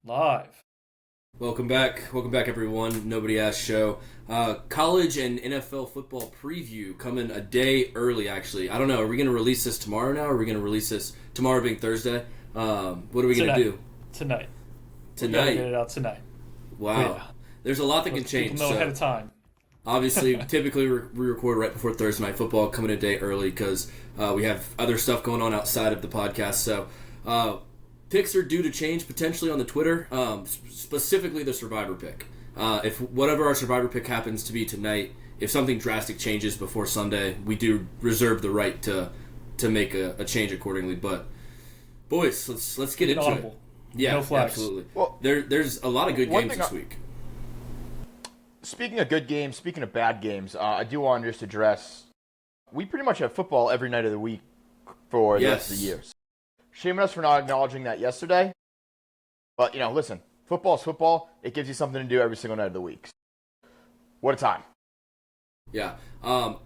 Live. Welcome back, everyone. Nobody Asked Show. College and NFL football preview coming a day early. Actually, I don't know. Are we going to release this tomorrow now? Or are we going to release this tomorrow, being Thursday? What are we going to do Tonight. Tonight? We gotta get it out tonight. Wow. Yeah. There's a lot that can change. People know ahead of time. Obviously, typically we record right before Thursday Night Football, coming a day early because we have other stuff going on outside of the podcast. So. Picks are due to change potentially on the Twitter, specifically the Survivor pick. If whatever our Survivor pick happens to be tonight, if something drastic changes before Sunday, we do reserve the right to make a change accordingly. But boys, let's get into it. Yeah, no flags. Absolutely. Well, there's a lot of good games this week. Speaking of good games, speaking of bad games, I do want to just address. We pretty much have football every night of the week for the rest of the year. Shame on us for not acknowledging that yesterday. But, listen, football is football. It gives you something to do every single night of the week. What a time. Yeah.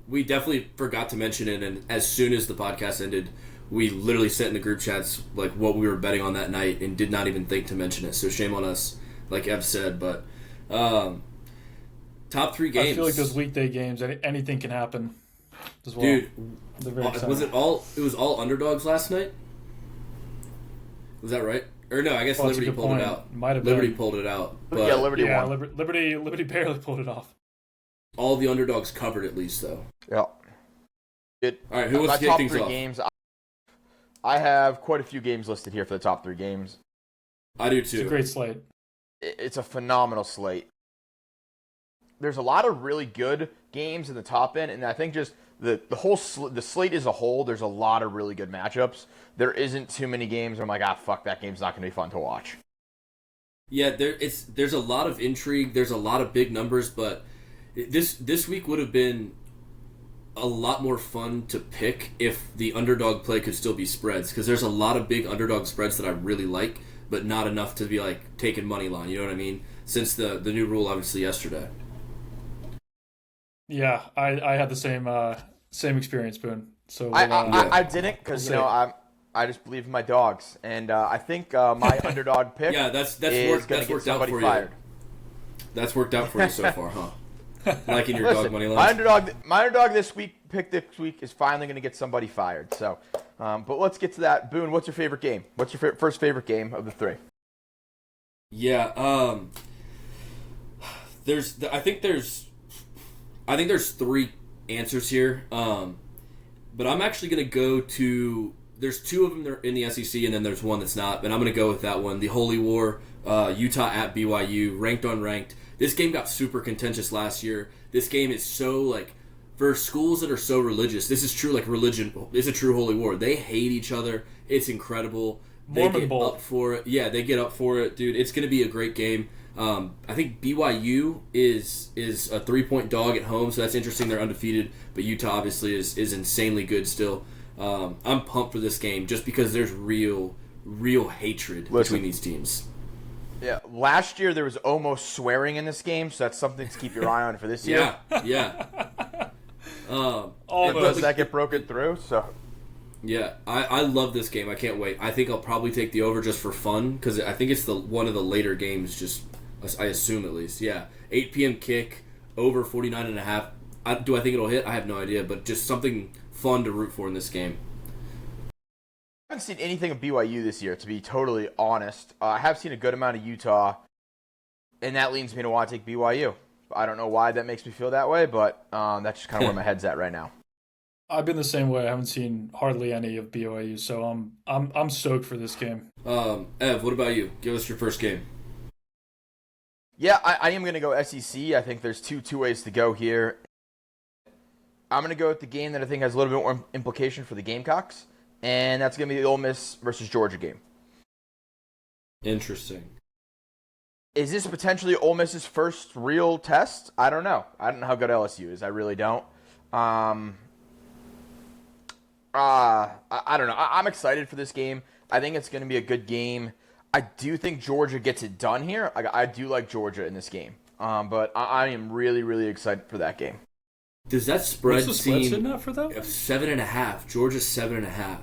We definitely forgot to mention it, and as soon as the podcast ended, we literally sent in the group chats like what we were betting on that night and did not even think to mention it. So shame on us, like Ev said. But top three games. I feel like those weekday games, anything can happen as well. Dude, was it all underdogs last night? Was that right? Or no, I guess Liberty pulled it out. Might have Liberty been. pulled it out. But Liberty won. Liberty barely pulled it off. All the underdogs covered at least, though. Yeah. All right, who wants to kick things off? Games, I have quite a few games listed here for the top three games. I do too. It's a great slate. It's a phenomenal slate. There's a lot of really good games in the top end, and I think just the slate as a whole, there's a lot of really good matchups. There isn't too many games where I'm like, fuck, that game's not going to be fun to watch. Yeah, there's a lot of intrigue. There's a lot of big numbers, but this week would have been a lot more fun to pick if the underdog play could still be spreads, because there's a lot of big underdog spreads that I really like, but not enough to be like taking money line. You know what I mean? Since the new rule, obviously, yesterday. Yeah, I had the same experience, Boone. So I didn't because I just believe in my dogs, and I think my underdog pick that's worked out for fired. you. That's worked out for you so far, huh? Liking your dog money line. My underdog this week is finally going to get somebody fired. So, but let's get to that. Boone, what's your favorite game? What's your first favorite game of the three? Yeah, I think there's three answers here, but I'm actually going to go to. There's two of them that are in the SEC, and then there's one that's not. But I'm going to go with that one, the Holy War, Utah at BYU, ranked on ranked. This game got super contentious last year. This game is so for schools that are so religious. This is true religion. It's a true holy war. They hate each other. It's incredible. They get up for it. Yeah, they get up for it, dude. It's going to be a great game. I think BYU is a 3-point dog at home, so that's interesting. They're undefeated, but Utah obviously is insanely good still. I'm pumped for this game just because there's real hatred between these teams. Yeah, last year there was almost swearing in this game, so that's something to keep your eye on for this year. Yeah. Does that get broken through? So. Yeah, I love this game. I can't wait. I think I'll probably take the over just for fun because I think it's one of the later games. Just I assume at least. Yeah, 8 p.m. kick over 49.5. Do I think it'll hit? I have no idea, but just something fun to root for in this game. I haven't seen anything of BYU this year, to be totally honest. I have seen a good amount of Utah, and that leads me to want to take BYU. I don't know why that makes me feel that way, but that's just kind of where my head's at right now. I've been the same way. I haven't seen hardly any of BYU, so I'm stoked for this game. Ev, what about you? Give us your first game. Yeah, I am going to go SEC. I think there's two ways to go here. I'm going to go with the game that I think has a little bit more implication for the Gamecocks, and that's going to be the Ole Miss versus Georgia game. Interesting. Is this potentially Ole Miss's first real test? I don't know. I don't know how good LSU is. I really don't. I don't know. I'm excited for this game. I think it's going to be a good game. I do think Georgia gets it done here. I do like Georgia in this game. But I am really, really excited for that game. Does that spread seem at 7.5? Georgia's 7.5.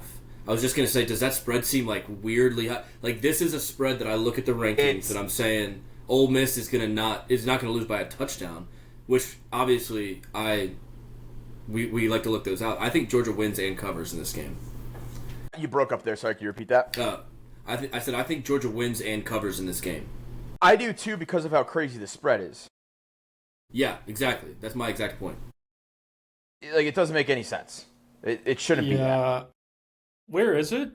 I was just gonna say, does that spread seem like weirdly high? Like this is a spread that I look at the rankings and I'm saying Ole Miss is not gonna lose by a touchdown, which obviously we like to look those out. I think Georgia wins and covers in this game. You broke up there. Sorry, can you repeat that? I said I think Georgia wins and covers in this game. I do too because of how crazy the spread is. Yeah, exactly. That's my exact point. Like it doesn't make any sense. It shouldn't be. Yeah. Where is it?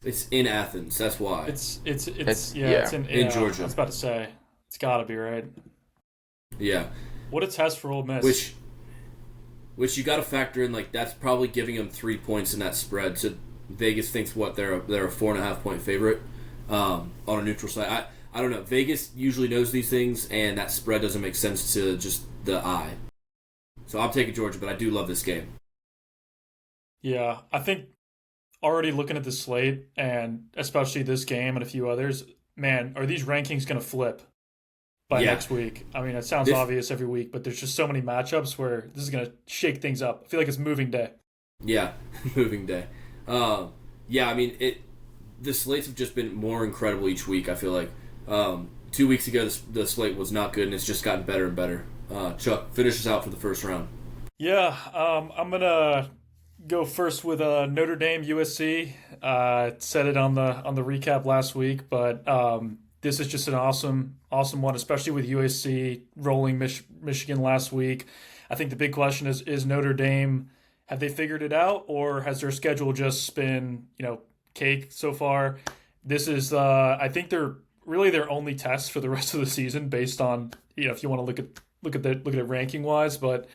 It's in Athens. That's why. It's in Georgia. I was about to say it's got to be right. Yeah. What a test for Ole Miss. Which you got to factor in. Like that's probably giving them 3 points in that spread. So Vegas thinks they're a 4.5 point favorite on a neutral side. I don't know. Vegas usually knows these things, and that spread doesn't make sense to just the eye. So I'm taking Georgia, but I do love this game. Yeah, I think already looking at the slate, and especially this game and a few others, man, are these rankings going to flip by next week? I mean, it sounds obvious every week, but there's just so many matchups where this is going to shake things up. I feel like it's moving day. Yeah, moving day. I mean, the slates have just been more incredible each week, I feel like. 2 weeks ago, the slate was not good, and it's just gotten better and better. Chuck, finish us out for the first round. Yeah, I'm going to go first with Notre Dame USC. Said it on the recap last week, but this is just an awesome one, especially with USC rolling Michigan last week. I think the big question is Notre Dame, have they figured it out, or has their schedule just been cake so far? This is I think they're really their only test for the rest of the season, based on if you want to look at it ranking wise, but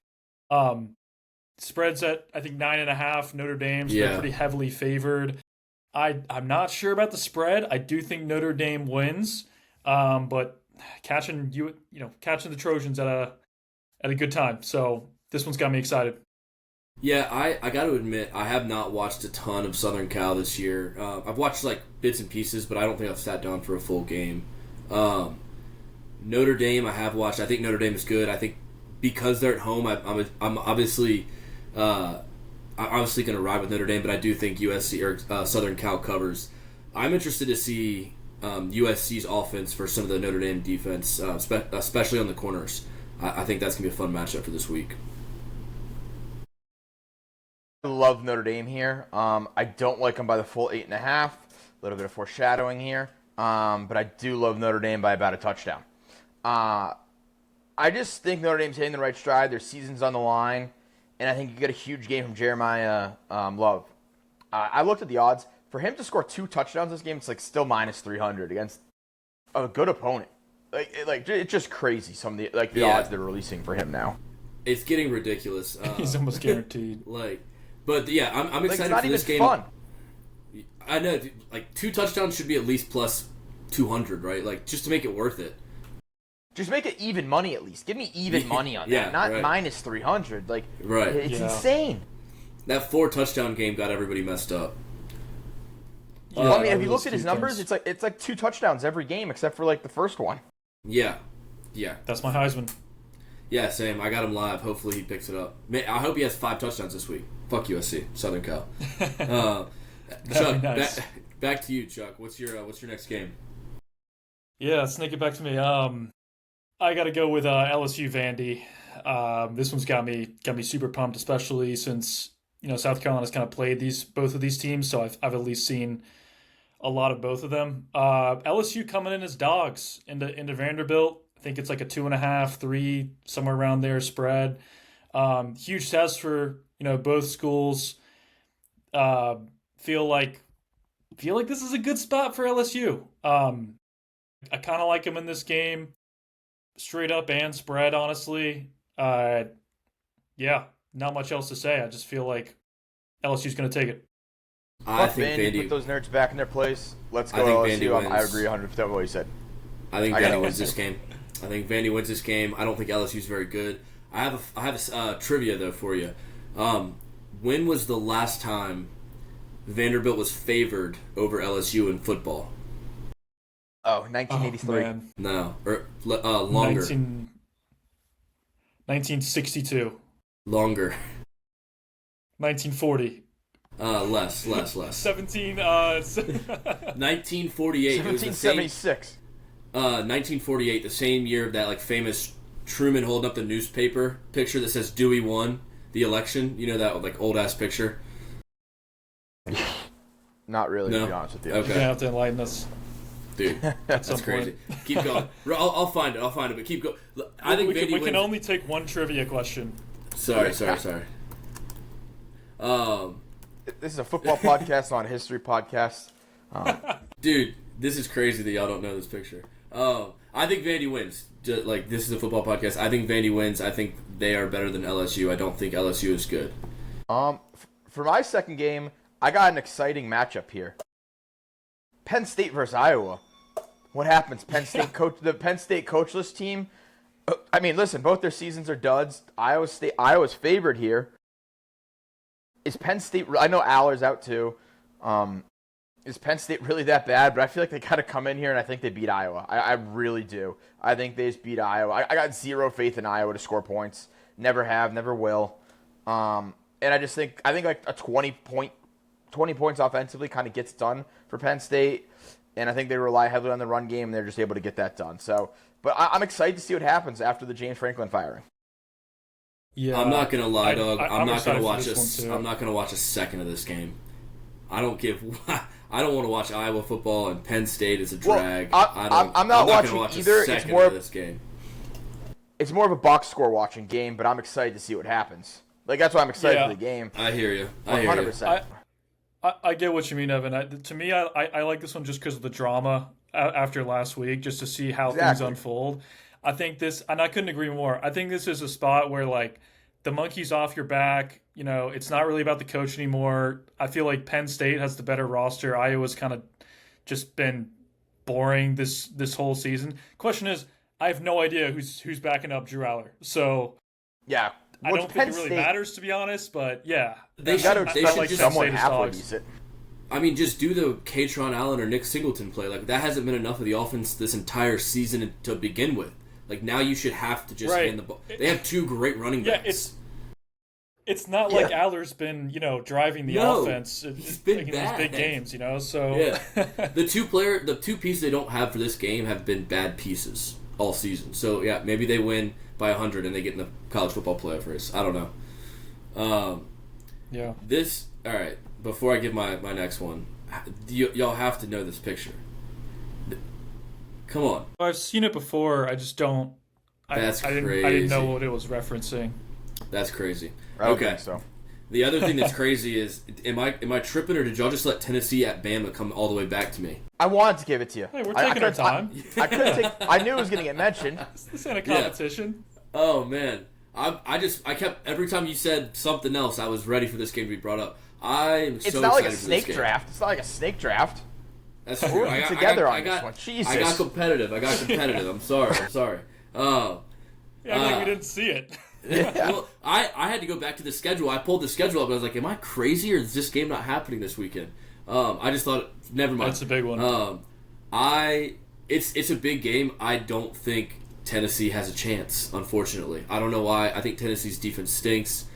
spreads at I think 9.5. Notre Dame's been pretty heavily favored. I'm not sure about the spread. I do think Notre Dame wins, but catching the Trojans at a good time. So this one's got me excited. Yeah, I got to admit, I have not watched a ton of Southern Cal this year. I've watched like bits and pieces, but I don't think I've sat down for a full game. Notre Dame, I have watched. I think Notre Dame is good. I think because they're at home, I'm obviously going to ride with Notre Dame, but I do think USC or Southern Cal covers. I'm interested to see USC's offense for some of the Notre Dame defense, especially on the corners. I think that's going to be a fun matchup for this week. I love Notre Dame here. I don't like them by the full 8.5. A little bit of foreshadowing here. But I do love Notre Dame by about a touchdown. I just think Notre Dame's hitting the right stride. Their season's on the line. And I think you get a huge game from Jeremiah Love. I looked at the odds. For him to score 2 touchdowns this game, it's like still minus 300 against a good opponent. It's just crazy, some of the odds they're releasing for him now. It's getting ridiculous. He's almost guaranteed. But yeah, I'm excited for this game. It's not even fun. I know, 2 touchdowns should be at least plus 200, right? Just to make it worth it. Just make it even money at least. Give me even money on that, not minus 300. It's insane. That 4 touchdown game got everybody messed up. Well, I mean, have you looked at his numbers? It's like 2 touchdowns every game except for the first one. Yeah. That's my Heisman. Yeah, same. I got him live. Hopefully he picks it up. I hope he has 5 touchdowns this week. Fuck USC, Southern Cal. Chuck, nice. back to you, Chuck. What's your next game? Yeah, sneak it back to me. I got to go with LSU Vandy. This one's got me super pumped, especially since South Carolina's kind of played both of these teams, so I've at least seen a lot of both of them. LSU coming in as dogs into Vanderbilt. I think it's like a 2.5, 3, somewhere around there spread. Huge test for both schools. Feel like this is a good spot for LSU. I kind of like them in this game, straight up and spread. Honestly, not much else to say. I just feel like LSU's going to take it. I think Vandy put those nerds back in their place. Let's go LSU. I agree 100% with what you said. I think Vandy wins this game. I think Vandy wins this game. I don't think LSU's very good. I have a trivia though for you. When was the last time Vanderbilt was favored over LSU in football? Oh, 1983. Oh, no, or longer. 1962. Longer. 1940. Less. 17. 1948. 1776. 1948, the same year of that like famous Truman holding up the newspaper picture that says Dewey won the election. You know that like old ass picture. Not really, No? to be honest with you. You're Okay. gonna have to enlighten us. Dude, At that's some crazy. point. Keep going. I'll find it. But keep going. I think Vandy we wins. can only take one trivia question. Sorry. This is a football podcast, not a history podcast. Dude, this is crazy that y'all don't know this picture. I think Vandy wins. Like, this is a football podcast. I think Vandy wins. I think they are better than LSU. I don't think LSU is good. For my second game, I got an exciting matchup here. Penn State versus Iowa. What happens? The Penn State coachless team. I mean, listen, both their seasons are duds. Iowa's favored here. Is Penn State? I know Aller's out too. Is Penn State really that bad? But I feel like they kind of come in here and I think they beat Iowa. I really do. I think they just beat Iowa. I got zero faith in Iowa to score points. Never have, never will. And I think like a 20 points offensively kind of gets done for Penn State. And I think they rely heavily on the run game and they're just able to get that done. So, but I'm excited to see what happens after the James Franklin firing. Yeah, I'm not gonna lie, dog. I'm not gonna watch I'm not gonna watch a second of this game. I don't want to watch Iowa football, and Penn State is a drag. I'm not watching watch either. A second of this game. It's more of a box score watching game, but I'm excited to see what happens. Like that's why I'm excited for the game. I hear you. 100%. I get what you mean, Evan. To me, I like this one just because of the drama after last week, just to see how things unfold. I think this, and I couldn't agree more. I think this is a spot where like the monkey's off your back. You know, it's not really about the coach anymore. I feel like Penn State has the better roster. Iowa's kind of just been boring this whole season. Question is, I have no idea who's backing up Drew Aller. So yeah. I don't think it really matters, to be honest, but yeah. They got to expect like someone halfway decent. I mean, just do the Katron Allen or Nick Singleton play. Like, that hasn't been enough of the offense this entire season to begin with. Like, now you should have to just hand the ball. They have two great running backs. It's not like Aller's been, driving the offense he's been in bad. these big games, so... Yeah. The two pieces they don't have for this game have been bad pieces all season. So, yeah, maybe they win by 100 and they get in the college football playoff race. I don't know. Yeah. All right, before I give my next one, y'all have to know this picture. Come on. I've seen it before. I just don't... That's crazy. I didn't know what it was referencing. That's crazy. I don't Okay. think so. The other thing that's crazy is, am I tripping, or did y'all just let Tennessee at Bama come all the way back to me? I wanted to give it to you. Hey, we're taking our time. I knew it was going to get mentioned. This ain't a competition. Yeah. Oh man, I kept every time you said something else, I was ready for this game to be brought up. It's not like a snake draft. It's not like a snake draft. That's true. We're together on this one. Jesus. I got competitive. I'm sorry. Oh. Yeah, I mean, we didn't see it. Yeah. Well, I had to go back to the schedule. I pulled the schedule up, and I was like, am I crazy, or is this game not happening this weekend? I just thought, never mind. That's a big one. It's a big game. I don't think Tennessee has a chance, unfortunately. I don't know why. I think Tennessee's defense stinks.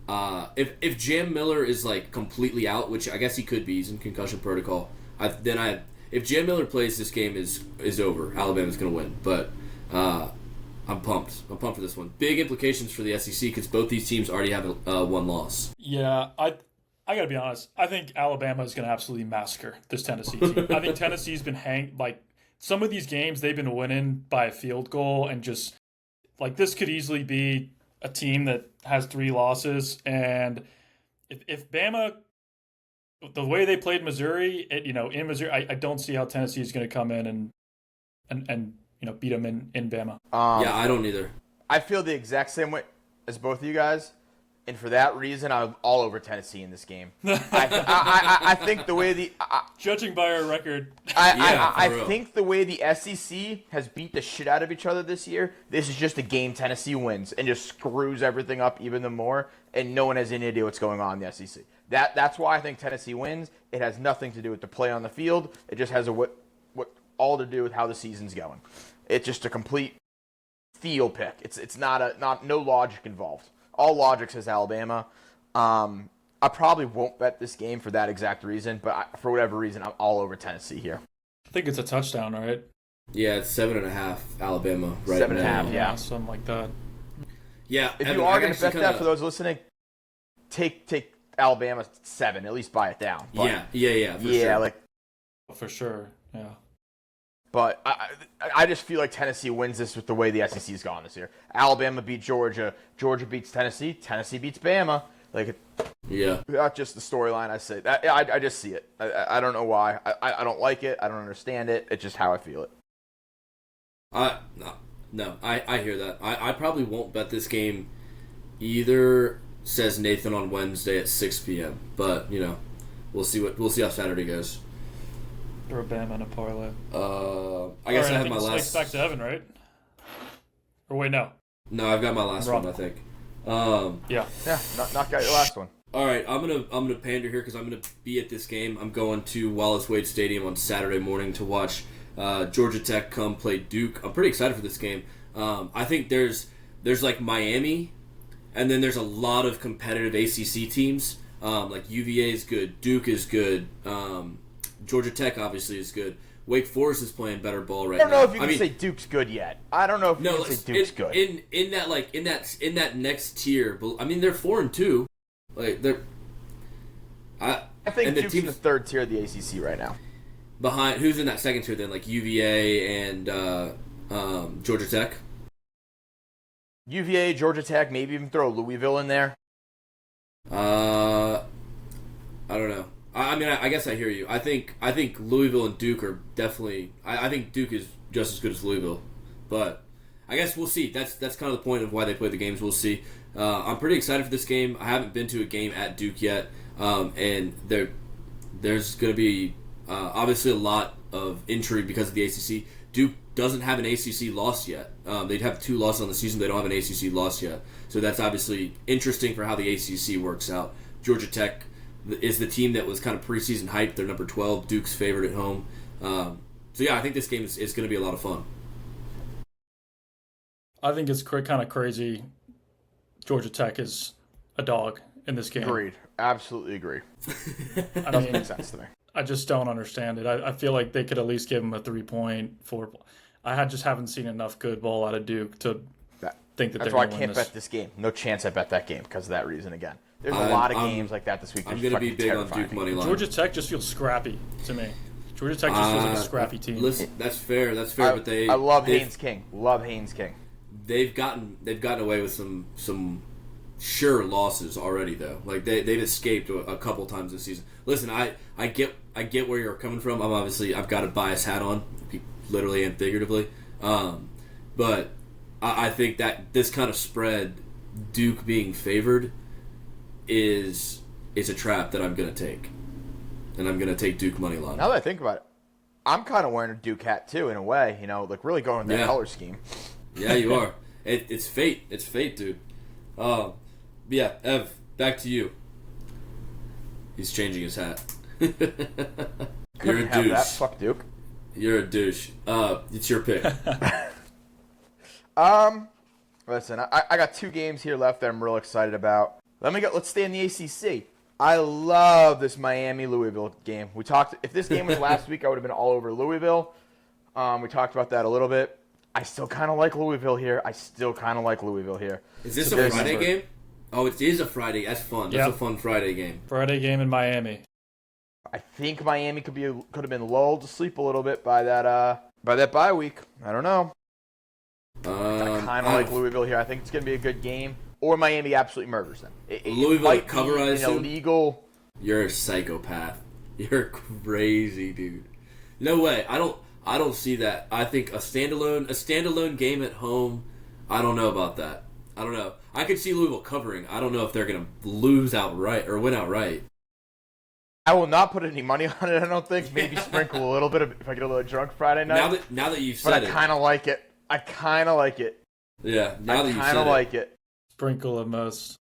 If Jam Miller is like completely out, which I guess he could be, he's in concussion protocol. If Jam Miller plays, this game is over. Alabama's going to win, but I'm pumped. I'm pumped for this one. Big implications for the SEC because both these teams already have one loss. Yeah, I got to be honest. I think Alabama is going to absolutely massacre this Tennessee team. I think Tennessee's been some of these games they've been winning by a field goal, and just like this could easily be a team that has 3 losses. And if Bama, the way they played Missouri, in Missouri, I don't see how Tennessee is going to come in and beat them in Bama. Yeah, I don't either. I feel the exact same way as both of you guys, and for that reason, I'm all over Tennessee in this game. I think the way judging by our record, I think the way the SEC has beat the shit out of each other this year, this is just a game Tennessee wins and just screws everything up even more, and no one has any idea what's going on in the SEC. That's why I think Tennessee wins. It has nothing to do with the play on the field. It just has what all to do with how the season's going. It's just a complete feel pick. It's not no logic involved. All logic says Alabama. I probably won't bet this game for that exact reason, but for whatever reason, I'm all over Tennessee here. I think it's a touchdown, right? Yeah, it's 7.5 Alabama right 7.5, now. yeah. Something like that. Yeah, If you are going to bet that, for those listening, take Alabama 7, at least buy it down. But, yeah, for sure. For sure, yeah. But I just feel like Tennessee wins this with the way the SEC's gone this year. Alabama beat Georgia. Georgia beats Tennessee. Tennessee beats Bama. That's just the storyline I say. I just see it. I don't know why. I don't like it. I don't understand it. It's just how I feel it. No, I hear that. I probably won't bet this game either, says Nathan on Wednesday at 6 p.m. But, we'll see how Saturday goes. Or a Bama and a parlay. I guess I have my last. It's back to Evan, right? Or wait, no. No, I've got my last one, I think. Yeah. Knock out your last one. All right, I'm gonna pander here because I'm gonna be at this game. I'm going to Wallace Wade Stadium on Saturday morning to watch Georgia Tech come play Duke. I'm pretty excited for this game. I think there's like Miami, and then there's a lot of competitive ACC teams. Like UVA is good, Duke is good, Georgia Tech obviously is good. Wake Forest is playing better ball right now. I don't know if you can say Duke's good yet. I don't know if you can say Duke's good. In that next tier, I mean they're 4-2. Like they're. I think Duke's in the third tier of the ACC right now. Behind who's in that second tier then? Like UVA and Georgia Tech. UVA, Georgia Tech, maybe even throw Louisville in there. I don't know. I mean, I guess I hear you. I think Louisville and Duke are definitely. I think Duke is just as good as Louisville, but I guess we'll see. That's kind of the point of why they play the games. We'll see. I'm pretty excited for this game. I haven't been to a game at Duke yet, and there's going to be obviously a lot of intrigue because of the ACC. Duke doesn't have an ACC loss yet. They'd have 2 losses on the season. They don't have an ACC loss yet, so that's obviously interesting for how the ACC works out. Georgia Tech is the team that was kind of preseason hyped. They're number 12. Duke's favored at home. So yeah, I think this game is going to be a lot of fun. I think it's kind of crazy. Georgia Tech is a dog in this game. Agreed. Absolutely agree. Doesn't make sense to me. I just don't understand it. I feel like they could at least give him a 3.4. I just haven't seen enough good ball out of Duke to think that that's they're why going to win this. I can't bet this game. No chance I bet that game because of that reason again. There's a lot of games like that this week. I'm going to be big terrifying. on Duke money line. Georgia Tech just feels scrappy to me. Georgia Tech just feels like a scrappy team. Listen, that's fair. But I love Haynes King. Love Haynes King. They've gotten away with some sure losses already though. Like they've escaped a couple times this season. Listen, I get where you're coming from. I've got a bias hat on, literally and figuratively. But I think that this kind of spread, Duke being favored, is a trap that I'm going to take. And I'm going to take Duke money line. Now that I think about it, I'm kind of wearing a Duke hat too, in a way. Like really going with that color scheme. Yeah, you are. It's fate. It's fate, dude. Yeah, Ev, back to you. He's changing his hat. You're a douche. That. Fuck Duke. You're a douche. It's your pick. Listen, I got 2 games here left that I'm real excited about. Let's stay in the ACC. I love this Miami-Louisville game. If this game was last week, I would have been all over Louisville. We talked about that a little bit. I still kind of like Louisville here. Is this a Friday game? Oh, it is a Friday. That's fun. That's a fun Friday game. Friday game in Miami. I think Miami could have been lulled to sleep a little bit by that bye week. I don't know. I kind of like Louisville here. I think it's going to be a good game. Or Miami absolutely murders them. Louisville coverize them. Illegal. You're a psychopath. You're crazy, dude. No way. I don't see that. I think a standalone game at home. I don't know about that. I don't know. I could see Louisville covering. I don't know if they're going to lose outright or win outright. I will not put any money on it. I don't think. Maybe sprinkle a little bit if I get a little drunk Friday night. Now that you've said it, but I kind of like it. Yeah. Now that you said it, I kind of like it. Sprinkle at most.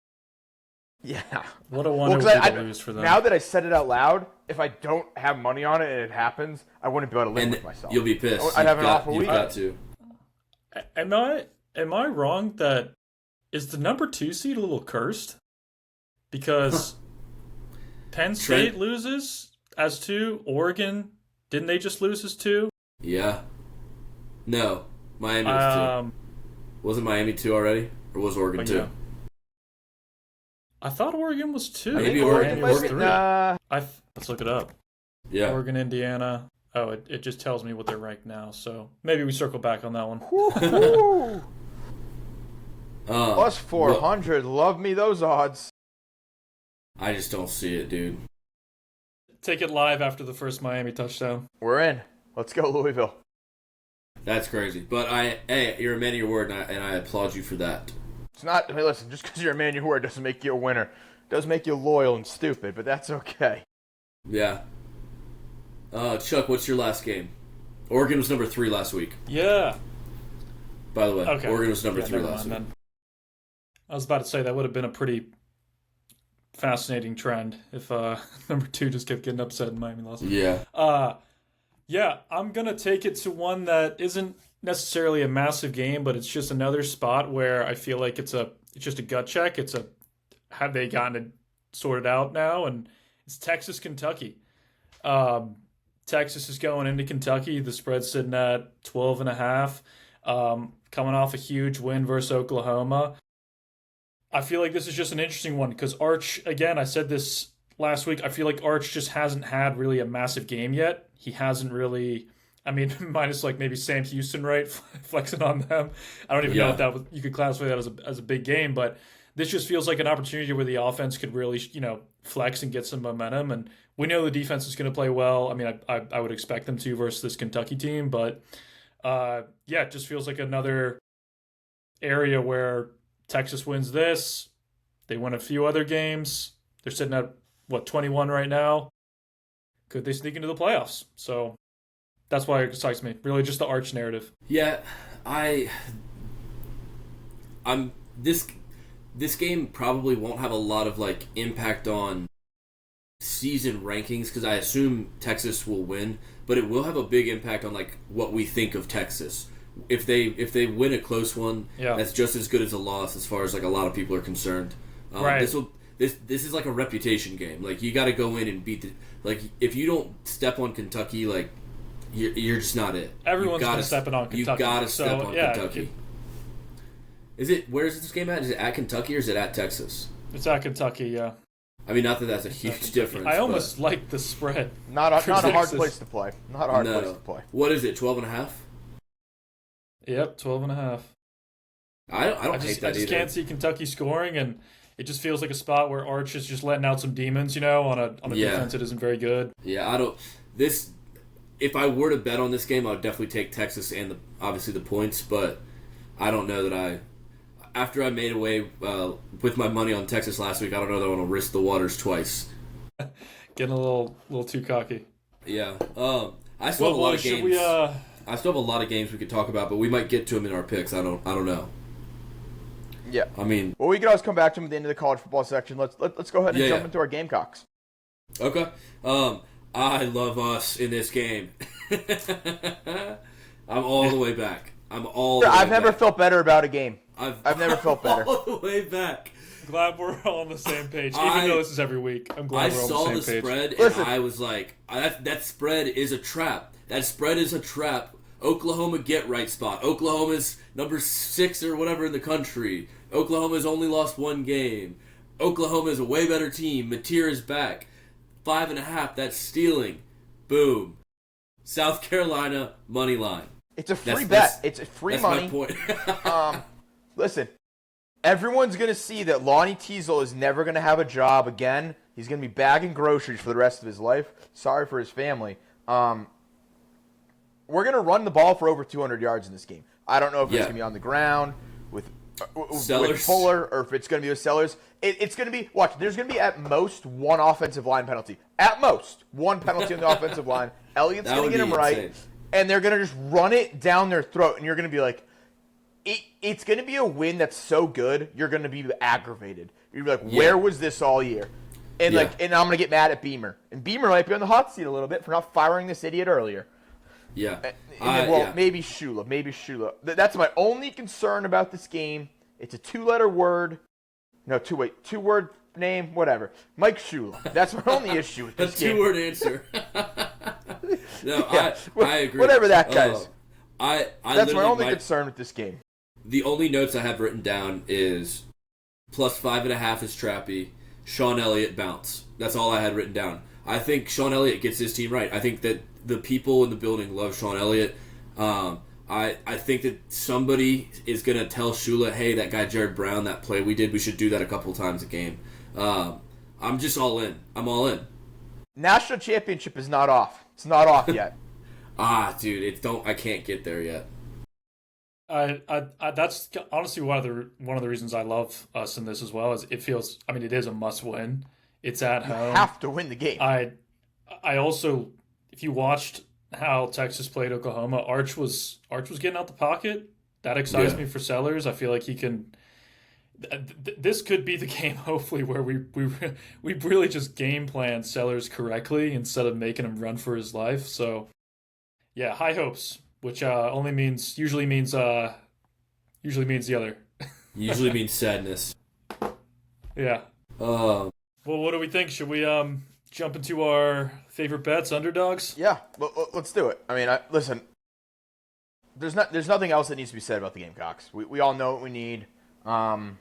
Yeah. What a wonder to lose for them. Now that I said it out loud, if I don't have money on it and it happens, I wouldn't be able to live with myself. You'll be pissed. I'd have an awful week. You've got to. Am I wrong that is the number 2 seed a little cursed? Because Penn State loses as 2. Oregon, didn't they just lose as 2? Yeah. No, Miami was 2. Wasn't Miami 2 already, or was Oregon 2? Yeah. I thought Oregon was 2. Maybe Oregon was 3. 3. Let's look it up. Yeah. Oregon, Indiana. Oh, it just tells me what they're ranked now. So maybe we circle back on that one. Plus 400. Love me those odds. I just don't see it, dude. Take it live after the first Miami touchdown. We're in. Let's go, Louisville. That's crazy. But hey, you're a man of your word, and I applaud you for that. It's not. Hey, listen, just because you're a man of your word doesn't make you a winner. It does make you loyal and stupid, but that's okay. Yeah. Chuck, what's your last game? Oregon was number 3 last week. Yeah. By the way, okay. Oregon was number 3 last week. Then. I was about to say that would have been a pretty fascinating trend if number 2 just kept getting upset and Miami lost. Yeah. Yeah, I'm going to take it to one that isn't necessarily a massive game, but it's just another spot where I feel like it's just a gut check. Have they gotten it sorted out now? And it's Texas, Kentucky. Texas is going into Kentucky. The spread's sitting at 12.5. Coming off a huge win versus Oklahoma. I feel like this is just an interesting one because Arch, again, I said this last week, I feel like Arch just hasn't had really a massive game yet. He hasn't really, minus like maybe Sam Houston, right? Flexing on them. I don't even know if you could classify that as a big game, but this just feels like an opportunity where the offense could really, flex and get some momentum. And we know the defense is going to play well. I would expect them to versus this Kentucky team, but it just feels like another area where Texas wins this. They win a few other games. They're sitting at, 21 right now. Could they sneak into the playoffs? So that's why it excites me. Really just the Arch narrative. Yeah, this game probably won't have a lot of impact on season rankings because I assume Texas will win, but it will have a big impact on what we think of Texas. If they win a close one, that's just as good as a loss as far as a lot of people are concerned. Right. This is like a reputation game. You got to go in and beat if you don't step on Kentucky, you're just not it. Everyone's been stepping on Kentucky. You got to step on Kentucky. Where is this game at? Is it at Kentucky or is it at Texas? It's at Kentucky, yeah. Not that that's a huge difference. I almost like the spread. Not a hard place to play. Not a hard place to play. What is it, 12.5? Yep, 12.5. I don't hate that either. I just can't see Kentucky scoring, and it just feels like a spot where Arch is just letting out some demons, on a defense that isn't very good. Yeah, if I were to bet on this game, I would definitely take Texas and obviously the points, but I don't know that after I made away with my money on Texas last week, I don't know that I want to risk the waters twice. Getting a little too cocky. Yeah. I still have a lot of games. I still have a lot of games we could talk about, but we might get to them in our picks. I don't know. Yeah. Well, we can always come back to them at the end of the college football section. Let's go ahead and jump into our Gamecocks. Okay. I love us in this game. I'm all the way back. I've never felt better about a game. I've never felt better. All the way back. Glad we're all on the same page. Even though this is every week, I'm glad we're all on the same page. I saw the spread, and I was like, that spread is a trap. That spread is a trap. Oklahoma get right spot. Oklahoma's number 6 or whatever in the country. Oklahoma's only lost 1 game. Oklahoma is a way better team. Mateer is back. 5.5, that's stealing. Boom. South Carolina, money line. It's a free bet. It's a free money. That's my point. Listen, everyone's going to see that Lonnie Teasel is never going to have a job again. He's going to be bagging groceries for the rest of his life. Sorry for his family. We're going to run the ball for over 200 yards in this game. I don't know if it's going to be on the ground with Fuller or if it's going to be with Sellers. It's going to be, watch, there's going to be at most 1 offensive line penalty. At most, 1 penalty on the offensive line. Elliott's going to get him right. And they're going to just run it down their throat. And you're going to be like, it's going to be a win that's so good, you're going to be aggravated. You're going to be like, where was this all year? And and I'm going to get mad at Beamer. And Beamer might be on the hot seat a little bit for not firing this idiot earlier. Yeah. Maybe Shula. That's my only concern about this game. It's a 2-letter word. No, two-word name, whatever. Mike Shula. That's my only issue with A this game. two-word answer. No, Yeah, I agree. Whatever that guy's. That's my only concern with this game. The only notes I have written down is +5.5 is Trappy, Sean Elliott bounce. That's all I had written down. I think Sean Elliott gets his team right. I think that the people in the building love Sean Elliott. I think that somebody is going to tell Shula, hey, that guy Jared Brown, that play we did, we should do that a couple times a game. I'm just all in. I'm all in. National championship is not off. It's not off yet. Dude, I can't get there yet. That's honestly one of the reasons I love us in this as well. Is it feels, I mean, it is a must win. It's at You home. have to win the game. I also, if you watched how Texas played Oklahoma, Arch was getting out the pocket. That excites me for Sellers. I feel like he can. This could be the game, hopefully, where we really just game plan Sellers correctly instead of making him run for his life. So, yeah, high hopes, which usually means the other. Usually means sadness. Yeah. Well, what do we think? Should we jump into our favorite bets, underdogs? Yeah, let's do it. I mean, listen. There's nothing else that needs to be said about the Gamecocks. We all know what we need, and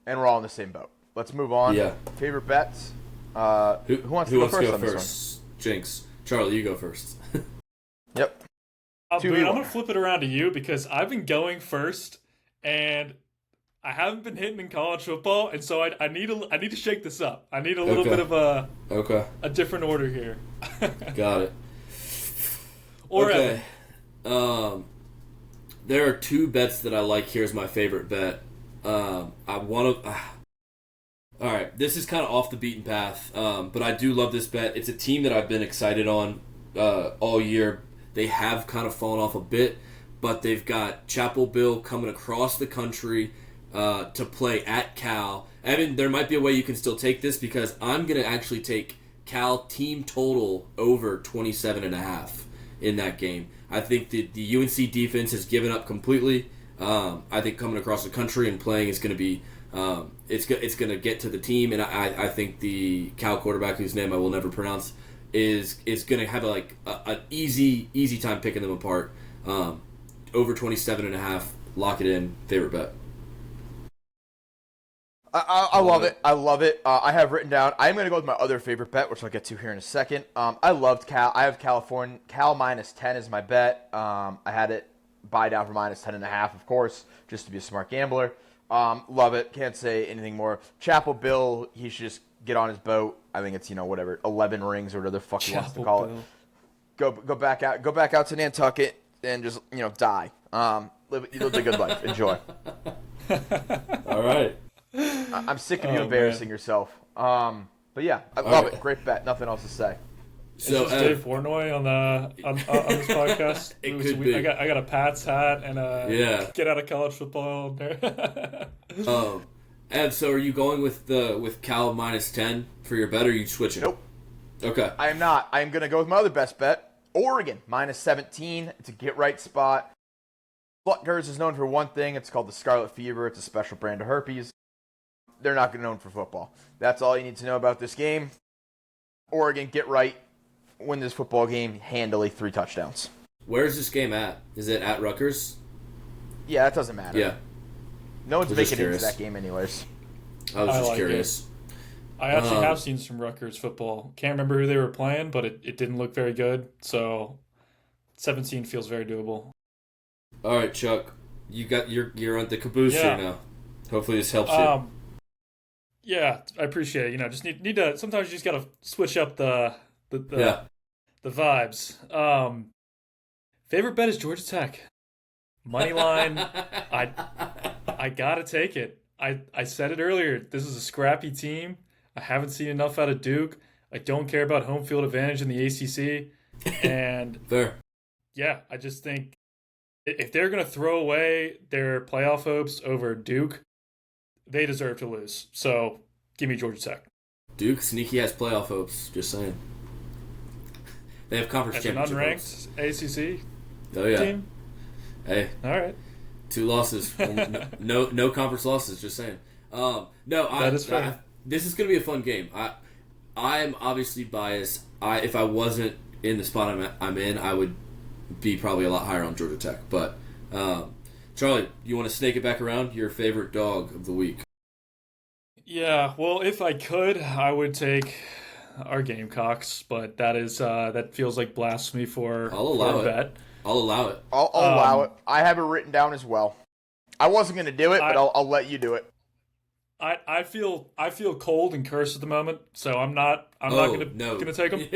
we're all in the same boat. Let's move on. Yeah. Favorite bets. Who wants to go first on this one? Jinx. Charlie, you go first. Yep. I'm going to flip it around to you because I've been going first, and I haven't been hitting in college football, and so I need to shake this up. I need a little bit of a different order here. Got it. Or okay. There are two bets that I like. Here's my favorite bet. I want to. All right, this is kind of off the beaten path, but I do love this bet. It's a team that I've been excited on all year. They have kind of fallen off a bit, but they've got Chapel Bill coming across the country to play at Cal. Evan, there might be a way you can still take this because I'm going to actually take Cal team total over 27.5 in that game. I think the UNC defense has given up completely. I think coming across the country and playing is going to be it's going to get to the team, and I think the Cal quarterback, whose name I will never pronounce, is going to have an easy time picking them apart. Over 27.5, lock it in. Favorite bet. I love it. I love it. I have written down. I'm going to go with my other favorite bet, which I'll get to here in a second. I loved Cal. I have Cal -10 is my bet. I had it buy down for -10.5, of course, just to be a smart gambler. Love it. Can't say anything more. Chapel Bill, he should just get on his boat. I think it's 11 rings or whatever the fuck he wants to call it. Go back out to Nantucket and just die. Live a good life. Enjoy. All right. I'm sick of you embarrassing yourself. But yeah, I love it. Great bet. Nothing else to say. So is this Dave Portnoy on this podcast? It could be. I got a Pats hat and a get out of college football there. Oh, so are you going with Cal -10 for your bet, or are you switching? Nope. Okay. I am not. I am going to go with my other best bet, Oregon -17. It's a get right spot. Rutgers is known for one thing. It's called the Scarlet Fever. It's a special brand of herpes. They're not known for football. That's all you need to know about this game. Oregon, get right. Win this football game handily, 3 touchdowns. Where's this game at? Is it at Rutgers? Yeah, that doesn't matter. Yeah. No one's making it into that game anyways. I was just curious. I actually have seen some Rutgers football. Can't remember who they were playing, but it didn't look very good. So 17 feels very doable. All right, Chuck. You're on the caboose here now. Hopefully this helps you. Yeah, I appreciate it. Just need to. Sometimes you just gotta switch up the vibes. Favorite bet is Georgia Tech. Money line. I gotta take it. I said it earlier. This is a scrappy team. I haven't seen enough out of Duke. I don't care about home field advantage in the ACC. And fair. Yeah, I just think if they're gonna throw away their playoff hopes over Duke, they deserve to lose. So give me Georgia Tech. Duke sneaky has playoff hopes. Just saying. They have conference championship hopes. An unranked ACC team. Hey. All right. 2 losses. no conference losses. Just saying. No, that is fair. This is going to be a fun game. I'm obviously biased. If I wasn't in the spot I'm in, I would be probably a lot higher on Georgia Tech. But Charlie, you want to snake it back around? Your favorite dog of the week? Yeah, well, if I could, I would take our Gamecocks, but that feels like blasphemy for I'll allow a it. bet. I'll allow it. I'll allow it. I have it written down as well. I wasn't going to do it, but I'll let you do it. I feel cold and cursed at the moment, so I'm not gonna take them.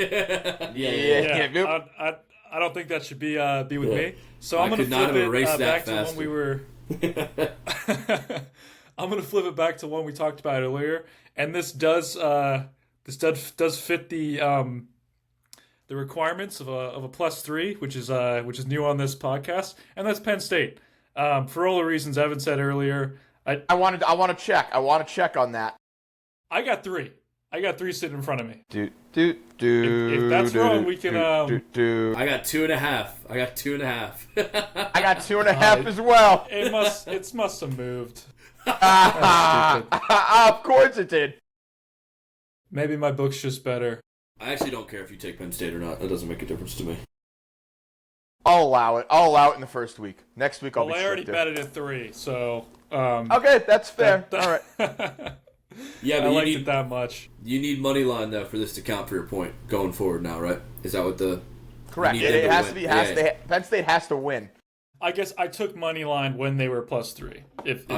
Yeah. I don't think that should be with me. So I'm gonna flip it back to when we were. I'm gonna flip it back to one we talked about earlier, and this does fit the requirements of a +3, which is new on this podcast, and that's Penn State. For all the reasons Evan said earlier, I want to check. I want to check on that. I got 3. I got 3 sitting in front of me. If that's wrong, we can. I got 2.5. I got 2.5. I got 2.5 as well. It must have moved. Of course it did. Maybe my book's just better. I actually don't care if you take Penn State or not. That doesn't make a difference to me. I'll allow it. I'll allow it in the first week. Next week I'll be I already stricter. bet it at 3, so. Okay, that's fair. All right. Yeah, but I liked it that much. You need money line though for this to count for your point going forward now, right? Is that what the correct? It has to be. Penn State has to win. I guess I took money line when they were +3. If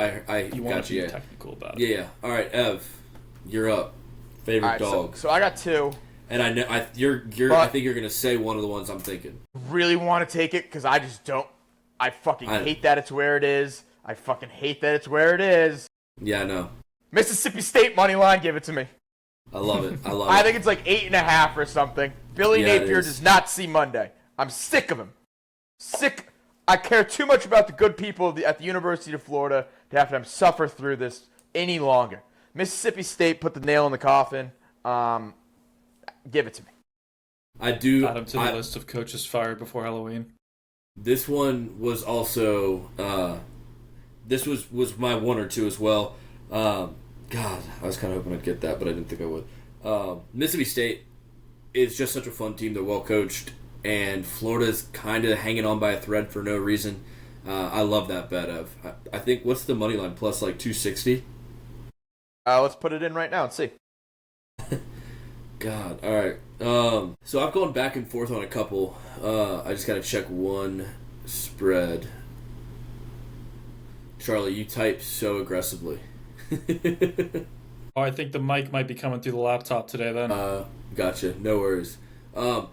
you want to be you, technical about it. Yeah. All right, Ev, you're up. Favorite dog. So I got 2. And I know I think you're gonna say one of the ones I'm thinking. Really want to take it because I just don't. I fucking hate that it's where it is. I fucking hate that it's where it is. Yeah, I know. Mississippi State money line, give it to me. I love it. I think it's like 8.5 or something. Billy Napier does not see Monday. I'm sick of him. Sick. I care too much about the good people at the University of Florida to have them suffer through this any longer. Mississippi State put the nail in the coffin. Give it to me. I do. Add him to the list of coaches fired before Halloween. This one was also. This was my 1 or 2 as well. God, I was kind of hoping I'd get that, but I didn't think I would. Mississippi State is just such a fun team. They're well coached, and Florida's kind of hanging on by a thread for no reason. I love that bet of. I think what's the money line plus like 260? Let's put it in right now and see. God, all right. So I've gone back and forth on a couple. I just got to check one spread. Charlie, you type so aggressively. I think the mic might be coming through the laptop today then. Gotcha. No worries. All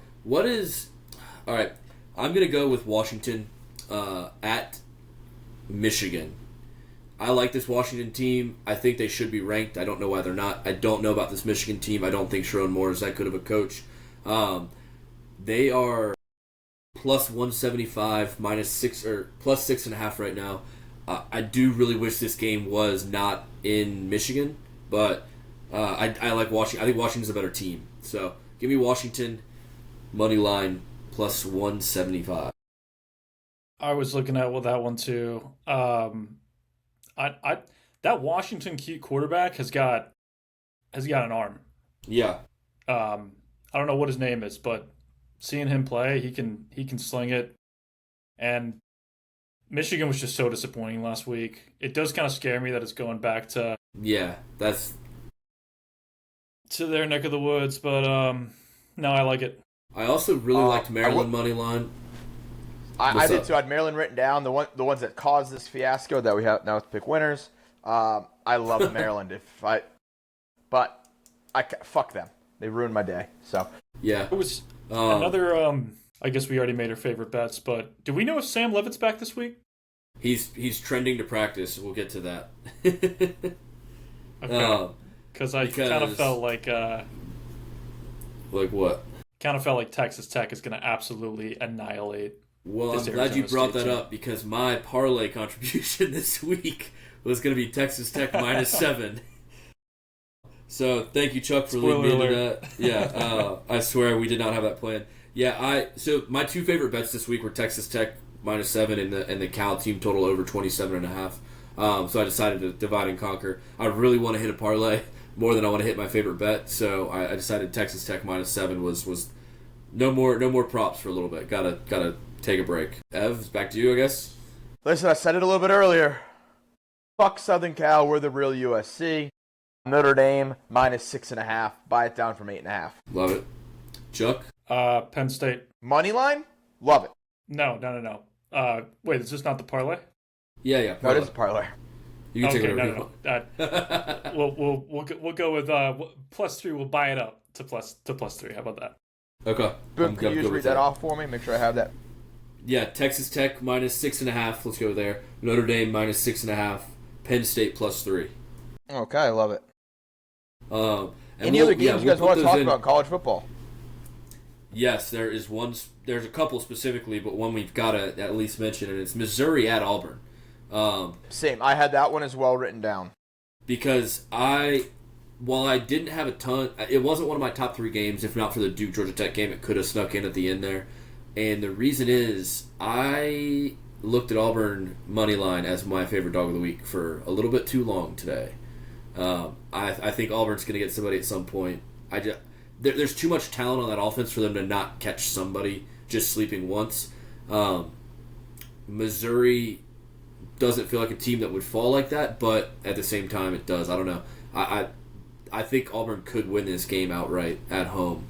right, I'm going to go with Washington at Michigan. I like this Washington team. I think they should be ranked. I don't know why they're not. I don't know about this Michigan team. I don't think Sharon Moore is that good of a coach. They are plus 175, -6 or plus 6.5 right now. I do really wish this game was not in Michigan, but I like Washington. I think Washington's a better team. So give me Washington money line plus 175. I was looking at that one too. That Washington quarterback has got an arm. Yeah. I don't know what his name is, but seeing him play, he can sling it. And Michigan was just so disappointing last week. It does kind of scare me that it's going back to their neck of the woods, but no, I like it. I also really liked Maryland money line. I did too. I had Maryland written down. The ones that caused this fiasco that we have now to pick winners. I love Maryland. But fuck them. They ruined my day. So yeah, it was another. I guess we already made our favorite bets, but do we know if Sam Levitt's back this week? He's trending to practice. We'll get to that. Okay. Because I kind of felt like what? Kind of felt like Texas Tech is going to absolutely annihilate. Well, I'm glad you brought that up because my parlay contribution this week was going to be Texas Tech -7. So thank you, Chuck, for leading me into that. Yeah, I swear we did not have that plan. Yeah, so my 2 favorite bets this week were Texas Tech -7 and the Cal team total over 27.5. So I decided to divide and conquer. I really want to hit a parlay. more than I want to hit my favorite bet. So I decided Texas Tech -7 was no more props for a little bit. Gotta take a break. Ev, it's back to you, I guess. Listen, I said it a little bit earlier. Fuck Southern Cal. We're the real USC. Notre Dame -6.5. Buy it down from 8.5. Love it. Chuck? Penn State. Money line? Love it. No. Wait, is this not the parlay? Yeah. No, it is a parlay. You can take Okay, whatever you want. We'll go with +3. We'll buy it up to plus 3. How about that? Okay. Boom, can you just read that off for me? Make sure I have that. Yeah, Texas Tech -6.5. Let's go there. Notre Dame -6.5. Penn State +3. Okay, I love it. And Any other games you guys want to talk about in college football? Yes, there is one. There's a couple specifically, but one we've got to at least mention, and it's Missouri at Auburn. Same. I had that one as well written down. Because while I didn't have a ton, it wasn't one of my top 3 games. If not for the Duke Georgia Tech game, it could have snuck in at the end there. And the reason is I looked at Auburn money line as my favorite dog of the week for a little bit too long today. I think Auburn's going to get somebody at some point. There's too much talent on that offense for them to not catch somebody just sleeping once. Missouri doesn't feel like a team that would fall like that, but at the same time, it does. I don't know. I think Auburn could win this game outright at home.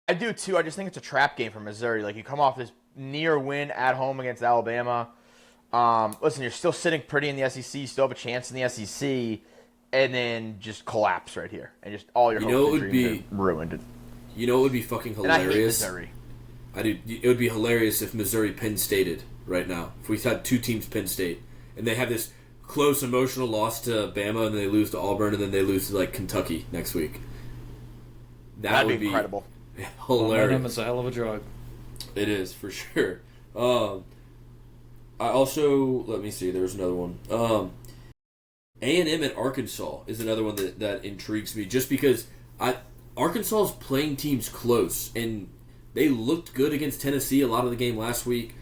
I do too. I just think it's a trap game for Missouri. Like, you come off this near win at home against Alabama. Listen, you're still sitting pretty in the SEC. You still have a chance in the SEC, and then just collapse right here, and just all your hopes and dreams are ruined. You know, it would be fucking hilarious. And I hate Missouri. I do. It would be hilarious if Missouri Penn Stated right now. If we had 2 teams Penn State, and they have this close emotional loss to Bama, and then they lose to Auburn, and then they lose to like Kentucky next week. That'd be incredible. Hilarious. Momentum is a hell of a drug. It is, for sure. I also, let me see, there's another one. A&M at Arkansas is another one that intrigues me, just because Arkansas is playing teams close, and they looked good against Tennessee a lot of the game last week.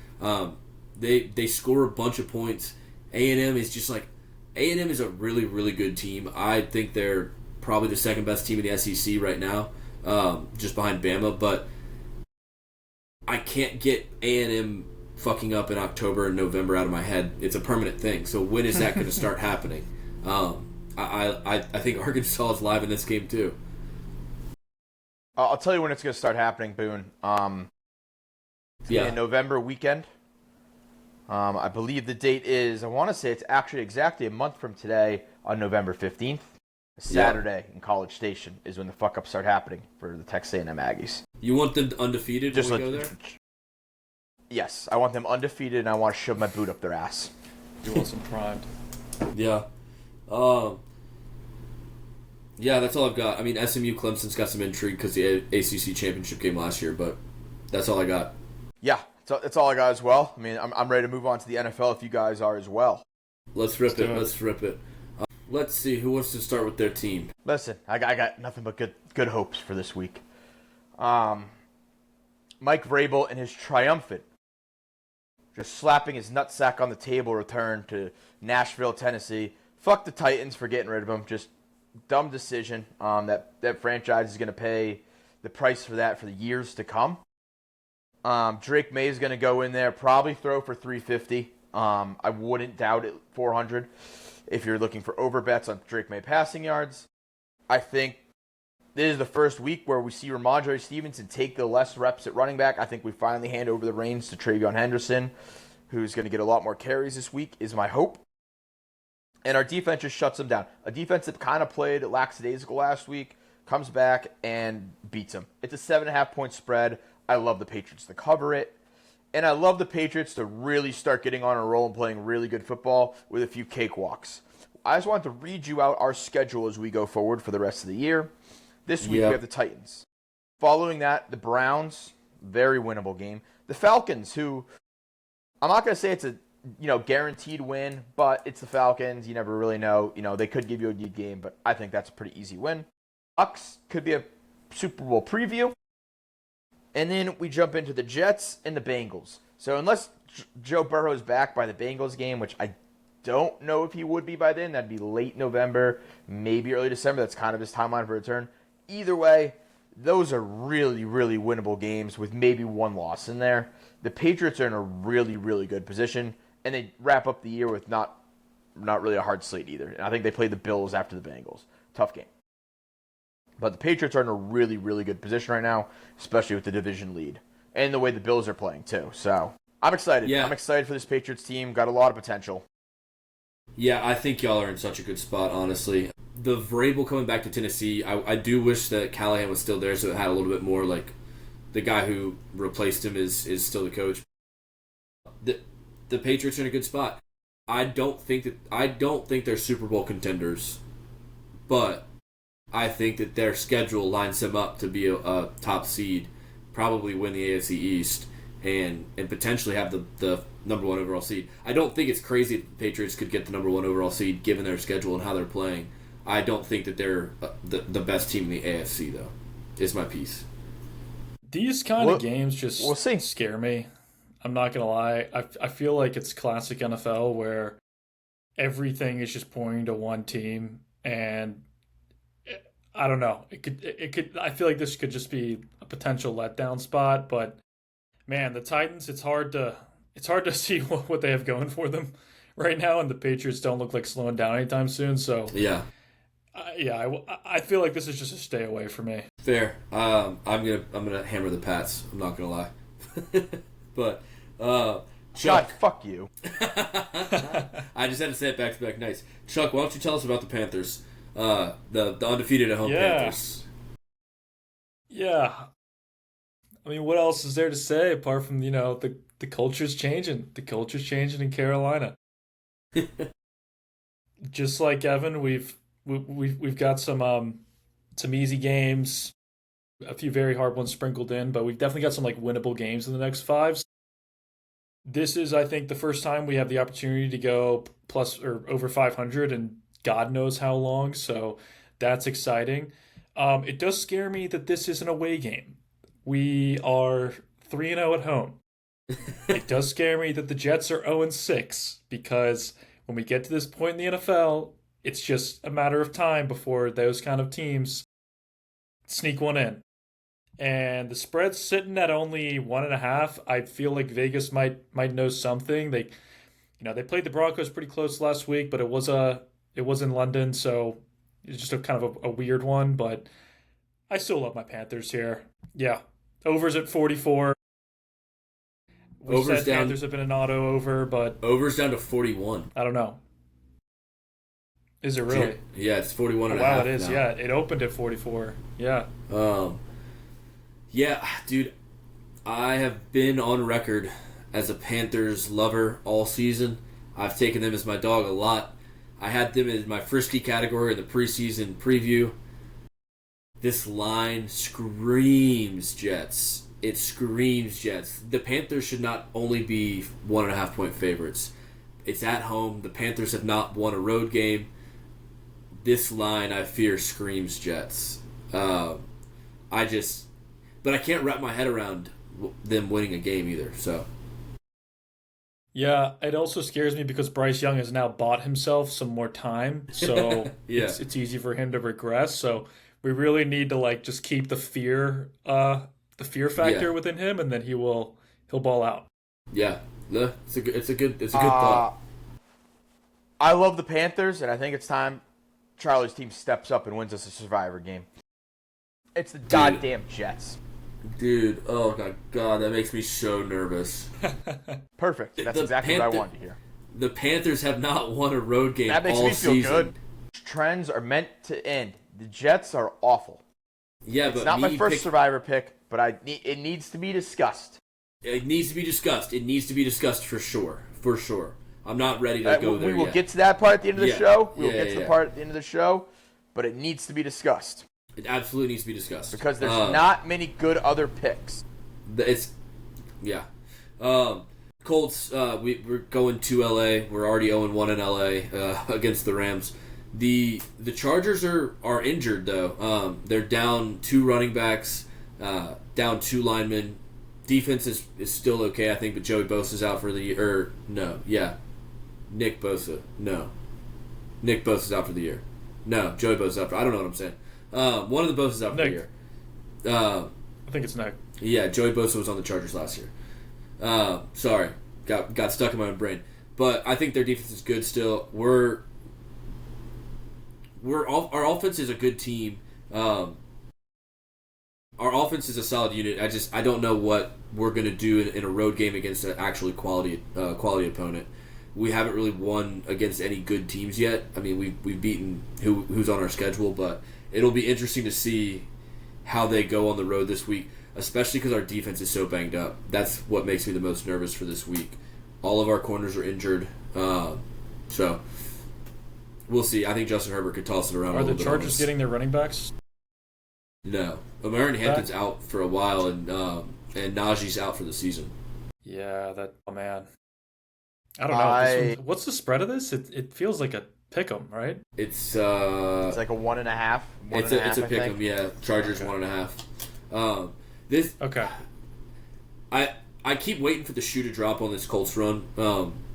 They score a bunch of points. A&M is just like, A&M is a really, really good team. I think they're probably the second best team in the SEC right now, just behind Bama, but I can't get A&M fucking up in October and November out of my head. It's a permanent thing. So when is that going to start happening? I think Arkansas is live in this game too. I'll tell you when it's going to start happening, Boone. In November weekend. I believe the date is, I want to say it's actually exactly a month from today on November 15th. Saturday in College Station is when the fuck-ups start happening for the Texas A&M Aggies. You want them undefeated when we go there? Yes, I want them undefeated, and I want to shove my boot up their ass. You want some pride. Yeah. Yeah, that's all I've got. I mean, SMU Clemson's got some intrigue because the ACC championship game last year, but that's all I got. Yeah, that's all I got as well. I mean, I'm ready to move on to the NFL if you guys are as well. Let's rip it. Let's see, who wants to start with their team? Listen, I got nothing but good hopes for this week. Mike Vrabel and his triumphant, just slapping his nutsack on the table return to Nashville, Tennessee. Fuck the Titans for getting rid of him. Just dumb decision. That franchise is going to pay the price for that for the years to come. Drake May is going to go in there, probably throw for 350. I wouldn't doubt it, 400. If you're looking for over bets on Drake May passing yards, I think this is the first week where we see Ramondre Stevenson take the less reps at running back. I think we finally hand over the reins to Travion Henderson, who's going to get a lot more carries this week, is my hope. And our defense just shuts them down. A defense that kind of played lackadaisical last week comes back and beats them. It's a 7.5-point spread. I love the Patriots to cover it. And I love the Patriots to really start getting on a roll and playing really good football with a few cakewalks. I just wanted to read you out our schedule as we go forward for the rest of the year. This week we have the Titans. Following that, the Browns, very winnable game. The Falcons, who I'm not going to say it's a guaranteed win, but it's the Falcons. You never really know. They could give you a good game, but I think that's a pretty easy win. Bucks could be a Super Bowl preview. And then we jump into the Jets and the Bengals. So unless Joe Burrow is back by the Bengals game, which I don't know if he would be by then. That'd be late November, maybe early December. That's kind of his timeline for return. Either way, those are really, really winnable games with maybe one loss in there. The Patriots are in a really, really good position, and they wrap up the year with not really a hard slate either. And I think they play the Bills after the Bengals. Tough game. But the Patriots are in a really, really good position right now, especially with the division lead. And the way the Bills are playing, too. So, I'm excited. Yeah. I'm excited for this Patriots team. Got a lot of potential. Yeah, I think y'all are in such a good spot, honestly. The Vrabel coming back to Tennessee, I do wish that Callahan was still there so it had a little bit more, like, the guy who replaced him is still the coach. The Patriots are in a good spot. I don't think they're Super Bowl contenders, but I think that their schedule lines them up to be a top seed, probably win the AFC East, and potentially have the number one overall seed. I don't think it's crazy that the Patriots could get the number one overall seed given their schedule and how they're playing. I don't think that they're the best team in the AFC, though, is my piece. These kind of games just we'll see. Scare me. I'm not going to lie. I feel like it's classic NFL where everything is just pointing to one team, and I don't know. It could. I feel like this could just be a potential letdown spot, but man, the Titans. It's hard to see what they have going for them right now, and the Patriots don't look like slowing down anytime soon. So yeah, I feel like this is just a stay away for me. Fair. I'm gonna hammer the Pats. I'm not gonna lie, but Chuck, fuck you. I just had to say it back to back. Nice, Chuck. Why don't you tell us about the Panthers? The undefeated at home Panthers. Yeah. I mean, what else is there to say apart from the culture's changing. The culture's changing in Carolina. Just like Evan, we've got some easy games, a few very hard ones sprinkled in, but we've definitely got some like winnable games in the next 5. This is, I think, the first time we have the opportunity to go plus or over 500, and God knows how long. So that's exciting. It does scare me that this is an away game. We are 3-0 at home. It does scare me that the Jets are 0-6 because when we get to this point in the NFL, it's just a matter of time before those kind of teams sneak one in. And the spread's sitting at only 1.5. I feel like Vegas might know something. They played the Broncos pretty close last week, but it was in London, so it's just a kind of a weird one. But I still love my Panthers here. Yeah, overs at 44. We said Panthers have been an auto over, but overs down to 41. I don't know. Is it really? Yeah, it's 41 and a half. Wow, it is. Now. Yeah, it opened at 44. Yeah. Yeah, dude, I have been on record as a Panthers lover all season. I've taken them as my dog a lot. I had them in my frisky category in the preseason preview. This line screams Jets. It screams Jets. The Panthers should not only be 1.5 point favorites. It's at home. The Panthers have not won a road game. This line, I fear, screams Jets. But I can't wrap my head around them winning a game either. So, yeah, it also scares me because Bryce Young has now bought himself some more time, so yeah. it's easy for him to regress. So we really need to just keep the fear factor within him, and then he'll ball out. Yeah, it's a good thought. I love the Panthers, and I think it's time Charlie's team steps up and wins us a Survivor game. It's the goddamn Jets. Dude, oh my god, that makes me so nervous. Perfect. That's exactly what I wanted to hear. The Panthers have not won a road game that makes all me feel season. Good. Trends are meant to end. The Jets are awful. Yeah, it's not my first Survivor pick, but it needs to be discussed. It needs to be discussed. It needs to be discussed for sure. For sure. I'm not ready to go there We will yet. get to that part at the end of the show. We will get to the part yeah. at the end of the show, but it needs to be discussed. It absolutely needs to be discussed. Because there's not many good other picks. Colts, we're going to LA. We're already 0-1 in LA against the Rams. The Chargers are injured, though. They're down 2 running backs, down 2 linemen. Defense is still okay, I think, but Joey Bosa's out for the year. No, yeah. Nick Bosa. No. Nick Bosa's out for the year. No, Joey Bosa's out for. I don't know what I'm saying. One of the Bosa's out for the year. I think it's Nick. Yeah, Joey Bosa was on the Chargers last year. Sorry, got stuck in my own brain. But I think their defense is good still. Our offense is a good team. Our offense is a solid unit. I don't know what we're gonna do in a road game against an actually quality opponent. We haven't really won against any good teams yet. I mean, we've beaten who's on our schedule, but it'll be interesting to see how they go on the road this week, especially because our defense is so banged up. That's what makes me the most nervous for this week. All of our corners are injured, so we'll see. I think Justin Herbert could toss it around. Are the Chargers getting their running backs? No, Omarion Hampton's out for a while, and Najee's out for the season. Yeah, oh man. I don't know. What's the spread of this? It feels like a pick'em, right? It's like a 1.5. It's a pick'em, yeah. Chargers 1.5. This okay. I keep waiting for the shoe to drop on this Colts run,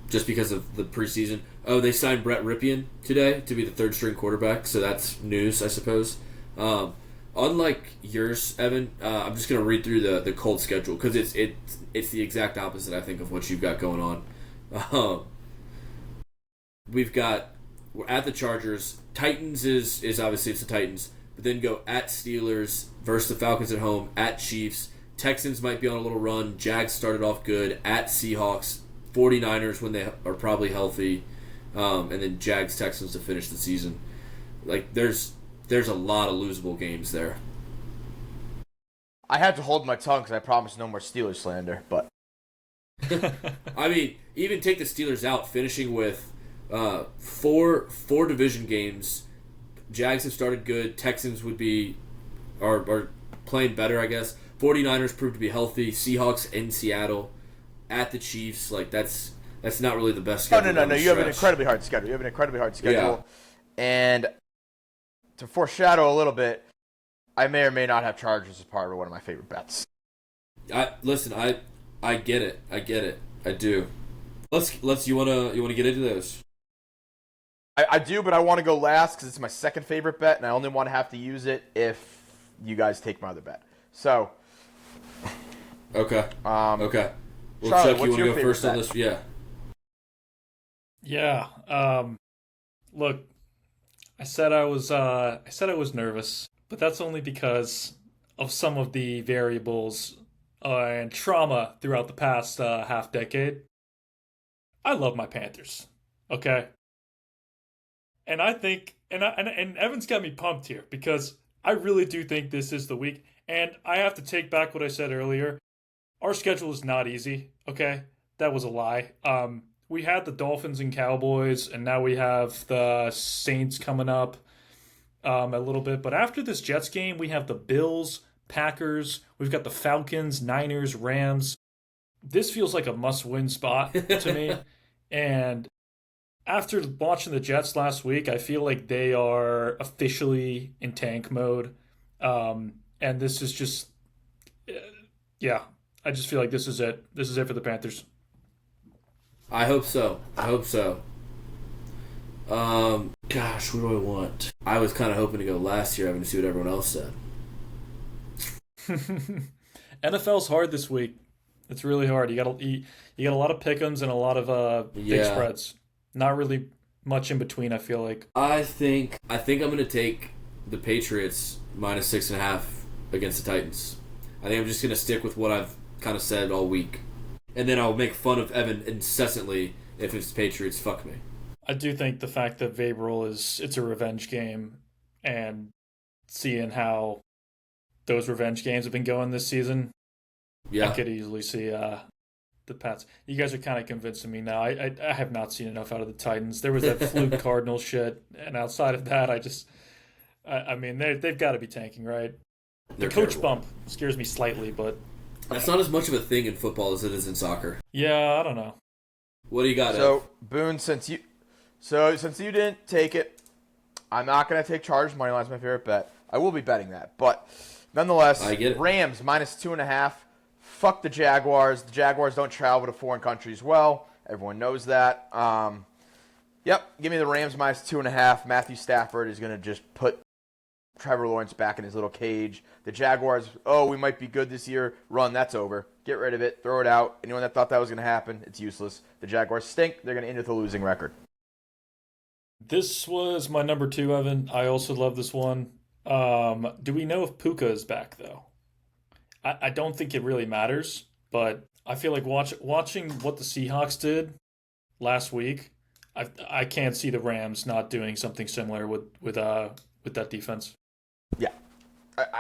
just because of the preseason. Oh, they signed Brett Ripien today to be the third string quarterback, so that's news, I suppose. Unlike yours, Evan, I'm just going to read through the Colts schedule because it's the exact opposite, I think, of what you've got going on. We're at the Chargers. Titans is obviously it's the Titans, but then go at Steelers versus the Falcons at home, at Chiefs. Texans might be on a little run. Jags started off good, at Seahawks, 49ers when they are probably healthy, and then Jags Texans to finish the season. Like there's a lot of losable games there. I had to hold my tongue because I promised no more Steelers slander, but I mean, even take the Steelers out, finishing with four division games. Jags have started good. Texans are playing better, I guess. 49ers proved to be healthy. Seahawks in Seattle, at the Chiefs. Like that's not really the best schedule. No. You have an incredibly hard schedule. Yeah. And to foreshadow a little bit, I may or may not have Chargers as part of one of my favorite bets. I get it. I do. Let's you wanna get into those? I do, but I want to go last because it's my second favorite bet, and I only want to have to use it if you guys take my other bet. So. Okay. Okay. Well, Charlie, Chuck, you want to go first on this? Yeah. Yeah. Look, I said I was nervous, but that's only because of some of the variables and trauma throughout the past half decade. I love my Panthers. Okay. And I think, and Evan's got me pumped here because I really do think this is the week. And I have to take back what I said earlier. Our schedule is not easy. Okay, that was a lie. We had the Dolphins and Cowboys, and now we have the Saints coming up a little bit. But after this Jets game, we have the Bills, Packers. We've got the Falcons, Niners, Rams. This feels like a must-win spot to me. And after watching the Jets last week, I feel like they are officially in tank mode. And this is just, yeah, I just feel like this is it. This is it for the Panthers. I hope so. Gosh, what do I want? I was kind of hoping to go last year, having to see what everyone else said. NFL's hard this week. It's really hard. You got a lot of pick'ems and a lot of big spreads. Not really much in between, I feel like. I think I'm going to take the Patriots minus 6.5 against the Titans. I think I'm just going to stick with what I've kind of said all week. And then I'll make fun of Evan incessantly if it's Patriots. Fuck me. I do think the fact that Vrabel it's a revenge game, and seeing how those revenge games have been going this season, I could easily see the Pats. You guys are kind of convincing me now. I have not seen enough out of the Titans. There was that fluke Cardinal shit, and outside of that, I mean, they've got to be tanking, right? The coach terrible. bump scares me slightly, but that's not as much of a thing in football as it is in soccer. Yeah, I don't know. What do you got? So, Ev? Boone, since you didn't take it, I'm not going to take Chargers money line as my favorite bet. I will be betting that, but nonetheless, I get it. Rams minus 2.5. Fuck the Jaguars. The Jaguars don't travel to foreign countries well. Everyone knows that. Yep, give me the Rams minus 2.5. Matthew Stafford is going to just put Trevor Lawrence back in his little cage. The Jaguars, we might be good this year. Run, that's over. Get rid of it. Throw it out. Anyone that thought that was going to happen, it's useless. The Jaguars stink. They're going to end with a losing record. This was my number 2, Evan. I also love this one. Do we know if Puka is back, though? I don't think it really matters, but I feel like watching what the Seahawks did last week, I can't see the Rams not doing something similar with that defense. Yeah.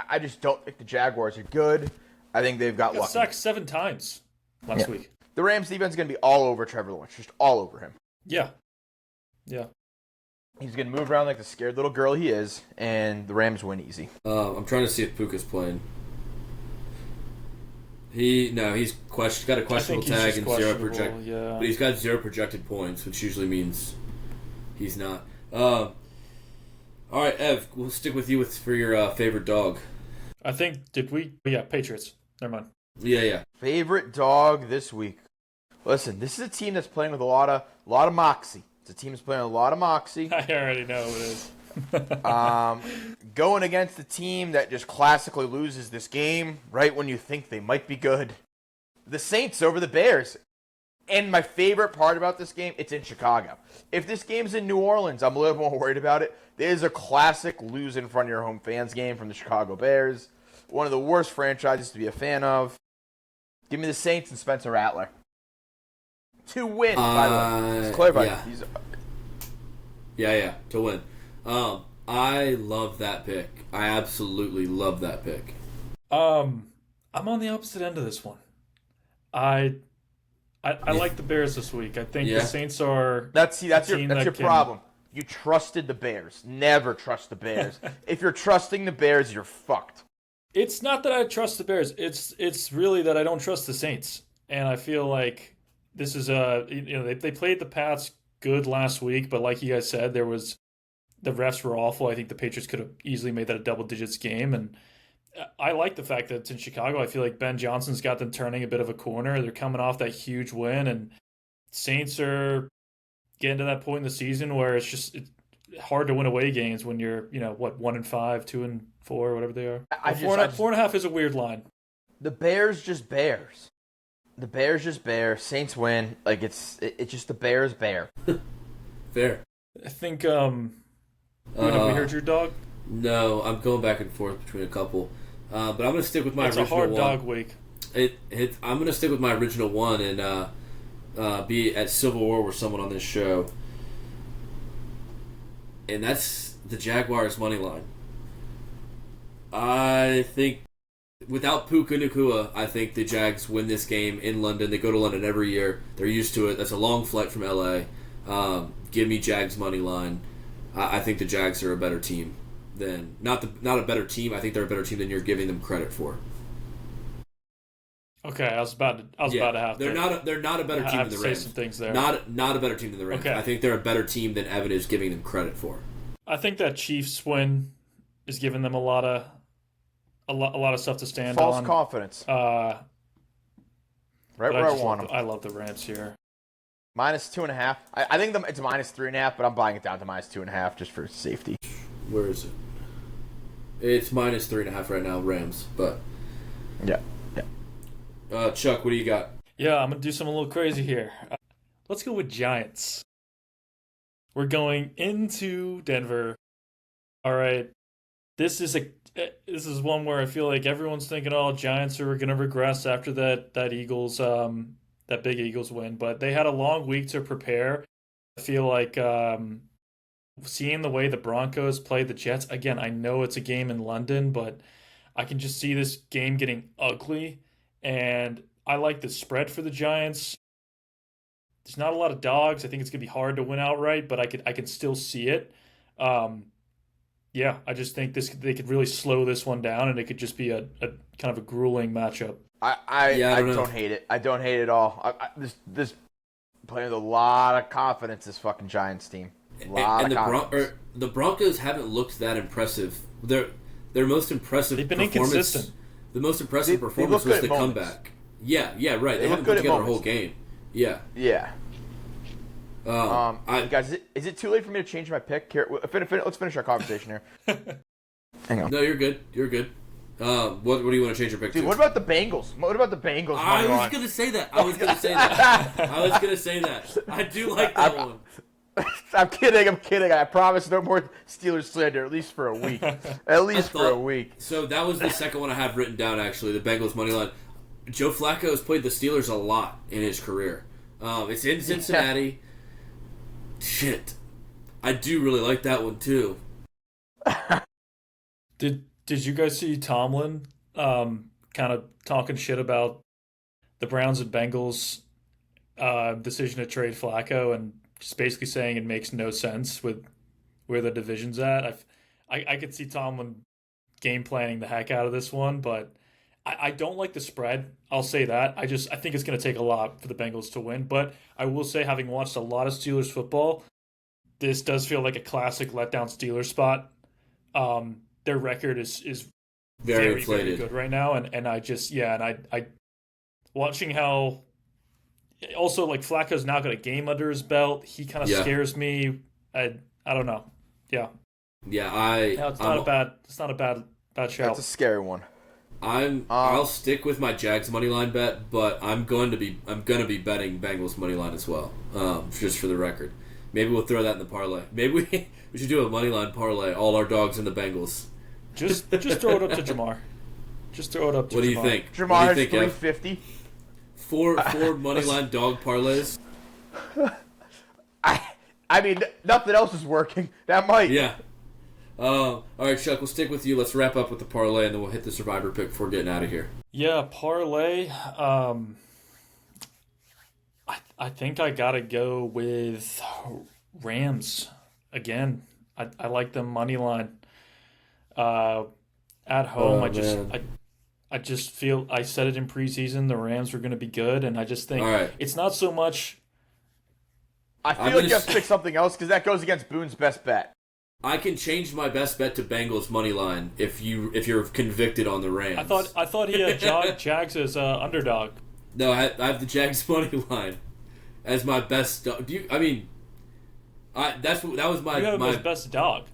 I just don't think the Jaguars are good. I think they've got lucky. Sacked 7 times last week. The Rams defense is going to be all over Trevor Lawrence, just all over him. Yeah. He's going to move around like the scared little girl he is, and the Rams win easy. I'm trying to see if Puka's playing. He's got a questionable tag and 0 project, but he's got 0 projected points, which usually means he's not. All right, Ev, we'll stick with you for your favorite dog. I think Patriots. Never mind. Yeah. Favorite dog this week. Listen, this is a team that's playing with a lot of moxie. It's a team that's playing with a lot of moxie. I already know who it is. Going against a team that just classically loses this game right when you think they might be good. The Saints over the Bears. And my favorite part about this game, it's in Chicago. If this game's in New Orleans, I'm a little more worried about it. There's a classic lose in front of your home fans game from the Chicago Bears. One of the worst franchises to be a fan of. Give me the Saints and Spencer Rattler. To win, by the way. Just clarify. Yeah, to win. I love that pick. I absolutely love that pick. I'm on the opposite end of this one. I like the Bears this week. I think the Saints are. That's your problem. You trusted the Bears. Never trust the Bears. If you're trusting the Bears, you're fucked. It's not that I trust the Bears. It's really that I don't trust the Saints. And I feel like this is they played the Pats good last week, but like you guys said, the refs were awful. I think the Patriots could have easily made that a double digits game, and I like the fact that it's in Chicago. I feel like Ben Johnson's got them turning a bit of a corner. They're coming off that huge win, and Saints are getting to that point in the season where it's hard to win away games when you're 1-5, 2-4, whatever they are. 4.5 is a weird line. The Bears just Bears. The Bears just Bears. Saints win. Like it's just the Bears bear. Fair. I think. Have we heard your dog? No, I'm going back and forth between a couple. But I'm going to stick with my original one. It's a hard dog week. I'm going to stick with my original one and be at Civil War with someone on this show. And that's the Jaguars' money line. I think without Puka Nacua, I think the Jags win this game in London. They go to London every year. They're used to it. That's a long flight from LA. Give me Jags money line. I think the Jags are a better team than not a better team. I think they're a better team than you're giving them credit for. Okay, I was about to have. They're not a better team than the Rams. Say some things there. Not a better team than the Rams. Okay. I think they're a better team than Evan is giving them credit for. I think that Chiefs win is giving them a lot of stuff to stand on. False confidence. Right where I want them. I love the Rams here. Minus 2.5. I think it's minus 3.5, but I'm buying it down to minus 2.5 just for safety. Where is it? It's minus 3.5 right now, Rams. But yeah. Chuck, what do you got? Yeah, I'm gonna do something a little crazy here. Let's go with Giants. We're going into Denver. All right, this is one where I feel like everyone's thinking, "Oh, Giants are gonna regress after that Eagles that big Eagles win," but they had a long week to prepare. I feel like seeing the way the Broncos played the Jets again. I know it's a game in London, but I can just see this game getting ugly. And I like the spread for the Giants. There's not a lot of dogs. I think it's going to be hard to win outright, but I can still see it. I just think they could really slow this one down, and it could just be a kind of a grueling matchup. I don't hate it. I don't hate it at all. This playing with a lot of confidence, this fucking Giants team. The Broncos haven't looked that impressive. Their most impressive They've been performance. Inconsistent. The most impressive performance was the comeback. Yeah, right. They haven't put together a whole game. Yeah. Guys, is it too late for me to change my pick? Here, let's finish our conversation here. Hang on. No, you're good. You're good. What do you want to change your pick Dude, to? what about the Bengals? What about the Bengals? I was going to say that. I was going to say that. I do like that one. I'm kidding. I promise no more Steelers slander, at least for a week. For a week. So that was the second one I have written down, actually, the Bengals money line. Joe Flacco has played the Steelers a lot in his career. It's in Cincinnati. Yeah. Shit. I do really like that one, too. Did you guys see Tomlin kind of talking shit about the Browns and Bengals decision to trade Flacco and just basically saying it makes no sense with where the division's at? I could see Tomlin game planning the heck out of this one, but I don't like the spread. I'll say that. I think it's going to take a lot for the Bengals to win, but I will say, having watched a lot of Steelers football, this does feel like a classic letdown Steelers spot. Their record is very good right now, and I watching how also like Flacco's now got a game under his belt. He kind of scares me. I don't know. Yeah. Yeah, it's not a bad shout. That's a scary one. I'll stick with my Jags money line bet, but I'm going to be betting Bengals money line as well. Just for the record. Maybe we'll throw that in the parlay. Maybe we should do a money line parlay, all our dogs and the Bengals. Just throw it up to Jamar. Just throw it up to Jamar. What do you think? Jamar has 350. Four money line dog parlays. I mean, nothing else is working. That might. Yeah. All right, Chuck, we'll stick with you. Let's wrap up with the parlay, and then we'll hit the survivor pick before getting out of here. Yeah, parlay. I think I gotta go with Rams again. I like them money line. At home, I just feel, I said it in preseason, the Rams were going to be good, and I just think it's not so much. I feel like you have to pick something else because that goes against Boone's best bet. I can change my best bet to Bengals money line if you're convicted on the Rams. I thought he had Jags as underdog. No, I have the Jags money line as my best. That was my. You have him as best dog.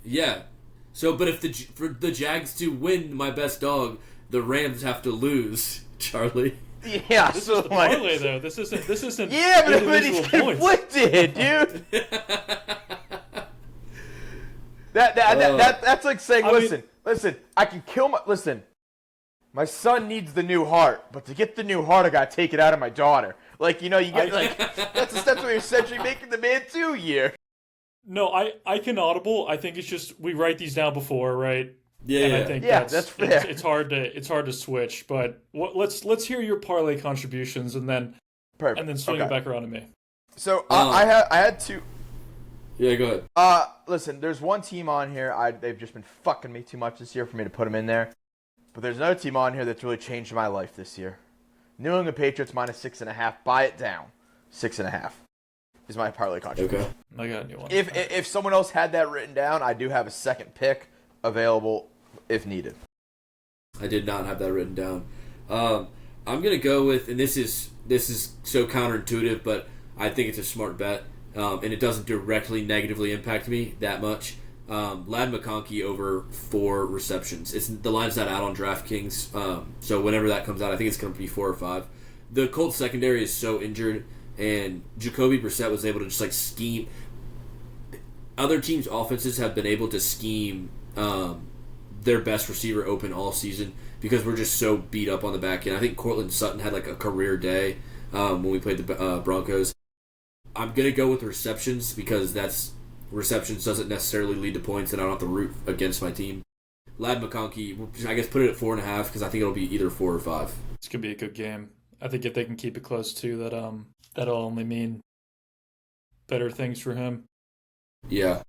Yeah. So, but for the Jags to win my best dog, the Rams have to lose, Charlie. Yeah, this is the parlay though. This isn't. Yeah, but he's conflicted, dude. That's like saying, listen, I can kill my son needs the new heart, but to get the new heart, I gotta take it out of my daughter. Like, you get that's what you're essentially making the man do here. No, I can audible. I think it's just we write these down before, right? Yeah, and I think that's fair. It's hard to switch. But let's hear your parlay contributions and then swing it back around to me. So I had two. Yeah, go ahead. Listen, there's one team on here. They've just been fucking me too much this year for me to put them in there. But there's another team on here that's really changed my life this year. New England Patriots -6.5. Buy it down. 6.5 is my parlay contribution. Okay. I got a new one. If someone else had that written down, I do have a second pick available if needed. I did not have that written down. I'm gonna go with, and this is so counterintuitive, but I think it's a smart bet, and it doesn't directly negatively impact me that much. Lad McConkey over 4 receptions. The line's not out on DraftKings, so whenever that comes out, I think it's going to be 4 or 5. The Colts secondary is so injured, and Jacoby Brissett was able to just scheme. Other teams' offenses have been able to scheme their best receiver open all season because we're just so beat up on the back end. I think Cortland Sutton had a career day when we played the Broncos. I'm going to go with receptions because receptions doesn't necessarily lead to points, and I don't have to root against my team. Lad McConkey, I guess put it at 4.5 because I think it'll be either 4 or 5. It's gonna be a good game. I think if they can keep it close too, that'll only mean better things for him. Yeah.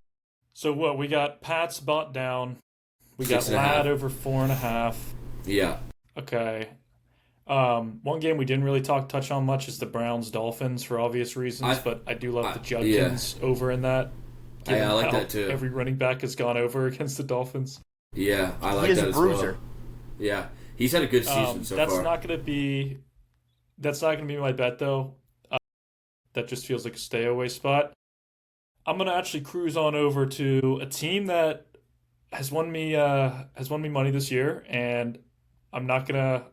So what we got? Pat's bought down. We got Lad over 4.5. Yeah. Okay. One game we didn't really touch on much is the Browns-Dolphins for obvious reasons, but I do love the Judkins over in that. Yeah, I like that too. Every running back has gone over against the Dolphins. Yeah, I like that as well. He is a bruiser. Yeah, he's had a good season so far. That's not going to be my bet though. that just feels like a stay away spot. I'm gonna actually cruise on over to a team that has won me money this year, and I'm not gonna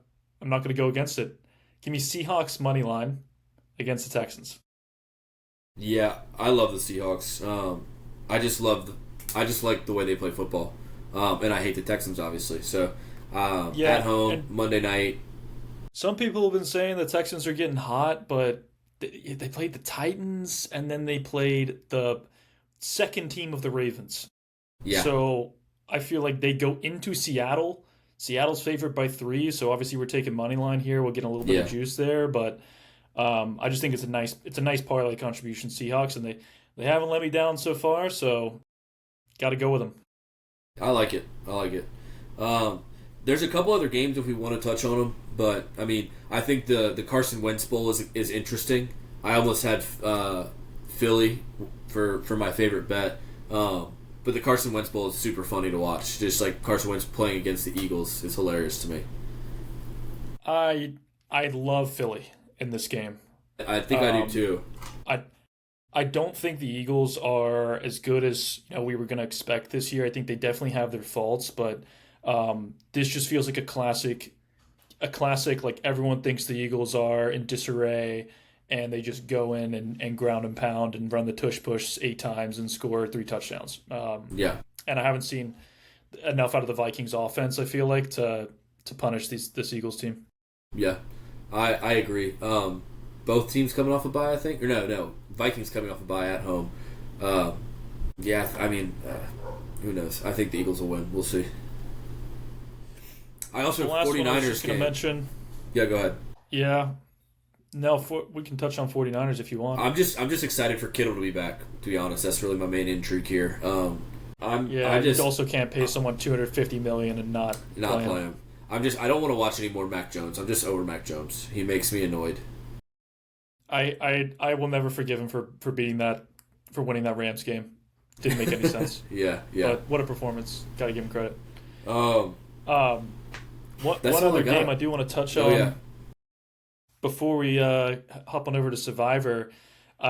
I'm not gonna go against it. Give me Seahawks money line against the Texans. Yeah, I love the Seahawks. I just I just like the way they play football, and I hate the Texans obviously. So Yeah, at home and Monday night. some people have been saying the Texans are getting hot, but they played the Titans and then they played the second team of the Ravens. Yeah, So I feel like they go into Seattle. Seattle's favored by 3, so obviously we're taking money line here. We'll get a little bit of yeah, juice there, but I just think it's a nice parlay contribution Seahawks, and they haven't let me down so far, so got to go with them. I like it. I like it. Um, there's a couple other games if we want to touch on them, but I mean, I think the Carson Wentz Bowl is interesting. I almost had Philly for my favorite bet. But the Carson Wentz Bowl is super funny to watch. Just like Carson Wentz playing against the Eagles is hilarious to me. I I love Philly in this game. I think I do Um, too. I I don't think the Eagles are as good as we were going to expect this year. I think they definitely have their faults, but this just feels like a classic. Like everyone thinks the Eagles are in disarray, and they just go in and ground and pound and run the tush push 8 times and score 3 touchdowns. Yeah, And I haven't seen enough out of the Vikings offense. I feel like to punish this Eagles team. yeah. I agree. Both teams coming off a bye, I think. Or no. Vikings coming off a bye at home. Um, yeah, I mean, who knows? I think the Eagles will win. We'll see. I The also have last one I was 49ers just going to game. mention, Yeah, go ahead. yeah, no, we can touch on 49ers if you want. I'm just excited for Kittle to be back. To be honest, that's really my main intrigue here. Yeah, I you just also can't pay someone 250 million and not not play play him. him. I don't want to watch any more Mac Jones. I'm just over Mac Jones. He makes me annoyed. I will never forgive him for winning that Rams game. Didn't make any sense. Yeah, yeah. But what a performance! Got to give him credit. Um, Um, that's one all I other got. game I do want to touch Oh on yeah. before we hop on over to Survivor. We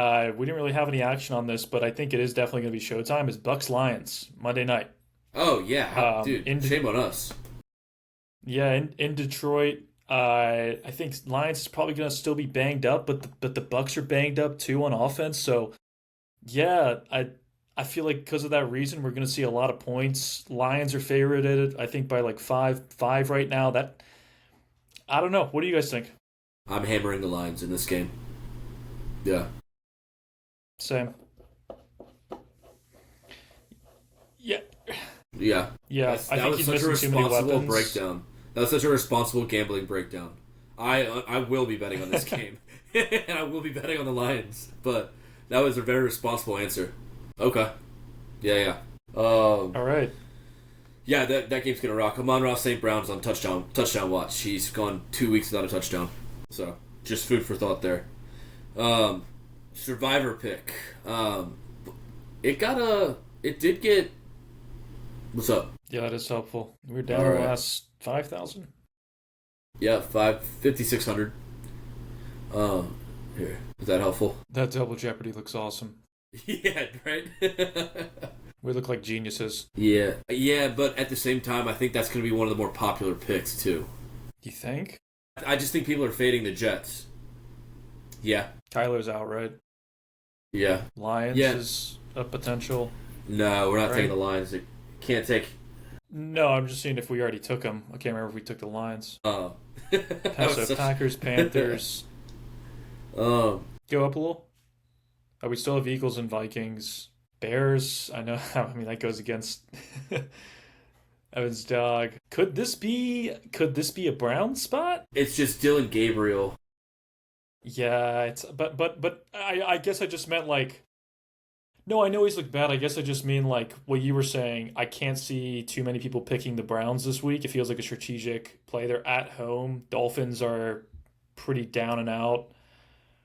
didn't really have any action on this, but I think it is definitely going to be showtime. Is Bucks Lions Monday night? Oh yeah, dude. In Shame on us. Yeah, in Detroit, I think Lions is probably going to still be banged up, but the Bucks are banged up too on offense. So yeah, I feel like because of that reason, we're going to see a lot of points. Lions are favorited, I think, by like five right now. That I don't know. What do you guys think? I'm hammering the Lions in this game. Yeah. Same. Yeah, Yeah. yeah. I That think was he's such a missing too many responsible weapons. breakdown. That was such a responsible gambling breakdown. I will be betting on this game, and I will be betting on the Lions. But that was a very responsible answer. Okay. Yeah, yeah. All right. Yeah, that game's gonna rock. Amon-Ra St. Brown's on touchdown watch. He's gone 2 weeks without a touchdown. So just food for thought there. Survivor pick. It did get. What's up? Yeah, that is helpful. We're down All to the right. last 5,000. Yeah, 5,600. Here, is that helpful? That double jeopardy looks awesome. Yeah, right. We look like geniuses. yeah, but at the same time, I think that's going to be one of the more popular picks too. You think? I just think people are fading the Jets. Yeah, Kyler's out, right? yeah. Lions Yeah. is a potential. No, we're not Right. taking the Lions. They can't take. No, I'm just seeing if we already took them. I can't remember if we took the Lions. That was So such- Packers, Panthers. um, Go up a little. We still have Eagles and Vikings. Bears. I know. I mean, that goes against Evan's dog. Could this be a Brown spot? it's just Dylan Gabriel. Yeah, it's but I guess I just meant like no, I know he's looked bad. I guess I just mean like what you were saying. I can't see too many people picking the Browns this week. It feels like a strategic play. They're at home. Dolphins are pretty down and out.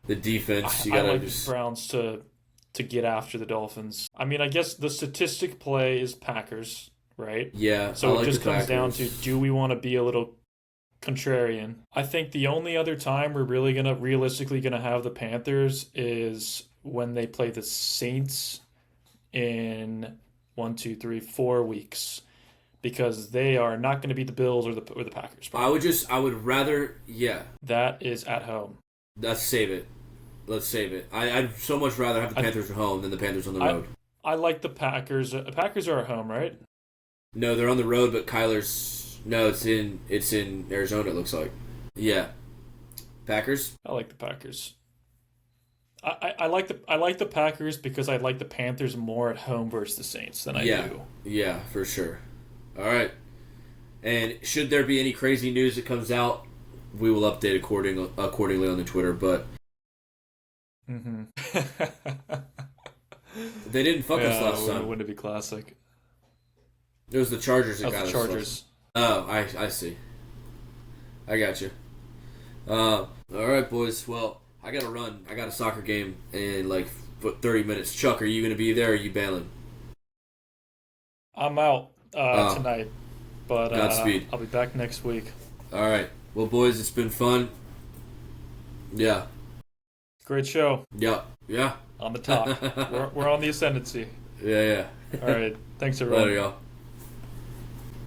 The defense, you I gotta like just. the Browns to get after the Dolphins. I mean, I guess the statistic play is Packers, right? Yeah, So I like it just the comes down to Packers. do we want to be a little contrarian. I think the only other time we're really realistically gonna have the Panthers is when they play the Saints in 4 weeks, because they are not going to beat the Bills or the Packers. I would rather, yeah. That is at home. Let's save it. I'd so much rather have the Panthers at home than the Panthers on the road. I like the Packers. The Packers are at home, right? No, they're on the road, but Kyler's it's in Arizona. It looks like. Yeah, Packers. I like the Packers. I like the Packers because I like the Panthers more at home versus the Saints than I do. Yeah, for sure. All right. And should there be any crazy news that comes out, we will update accordingly on the Twitter. But they didn't fuck us last time. Wouldn't it be classic? It was the Chargers that got us. Chargers. Oh, I see. I got you. All right, boys. Well, I got to run. I got a soccer game in like 30 minutes. Chuck, are you going to be there or are you bailing? I'm out tonight, but Godspeed. I'll be back next week. All right. Well, boys, it's been fun. Yeah. Great show. Yeah. On the top. we're on the ascendancy. Yeah. All right. Thanks, everyone. Later, y'all.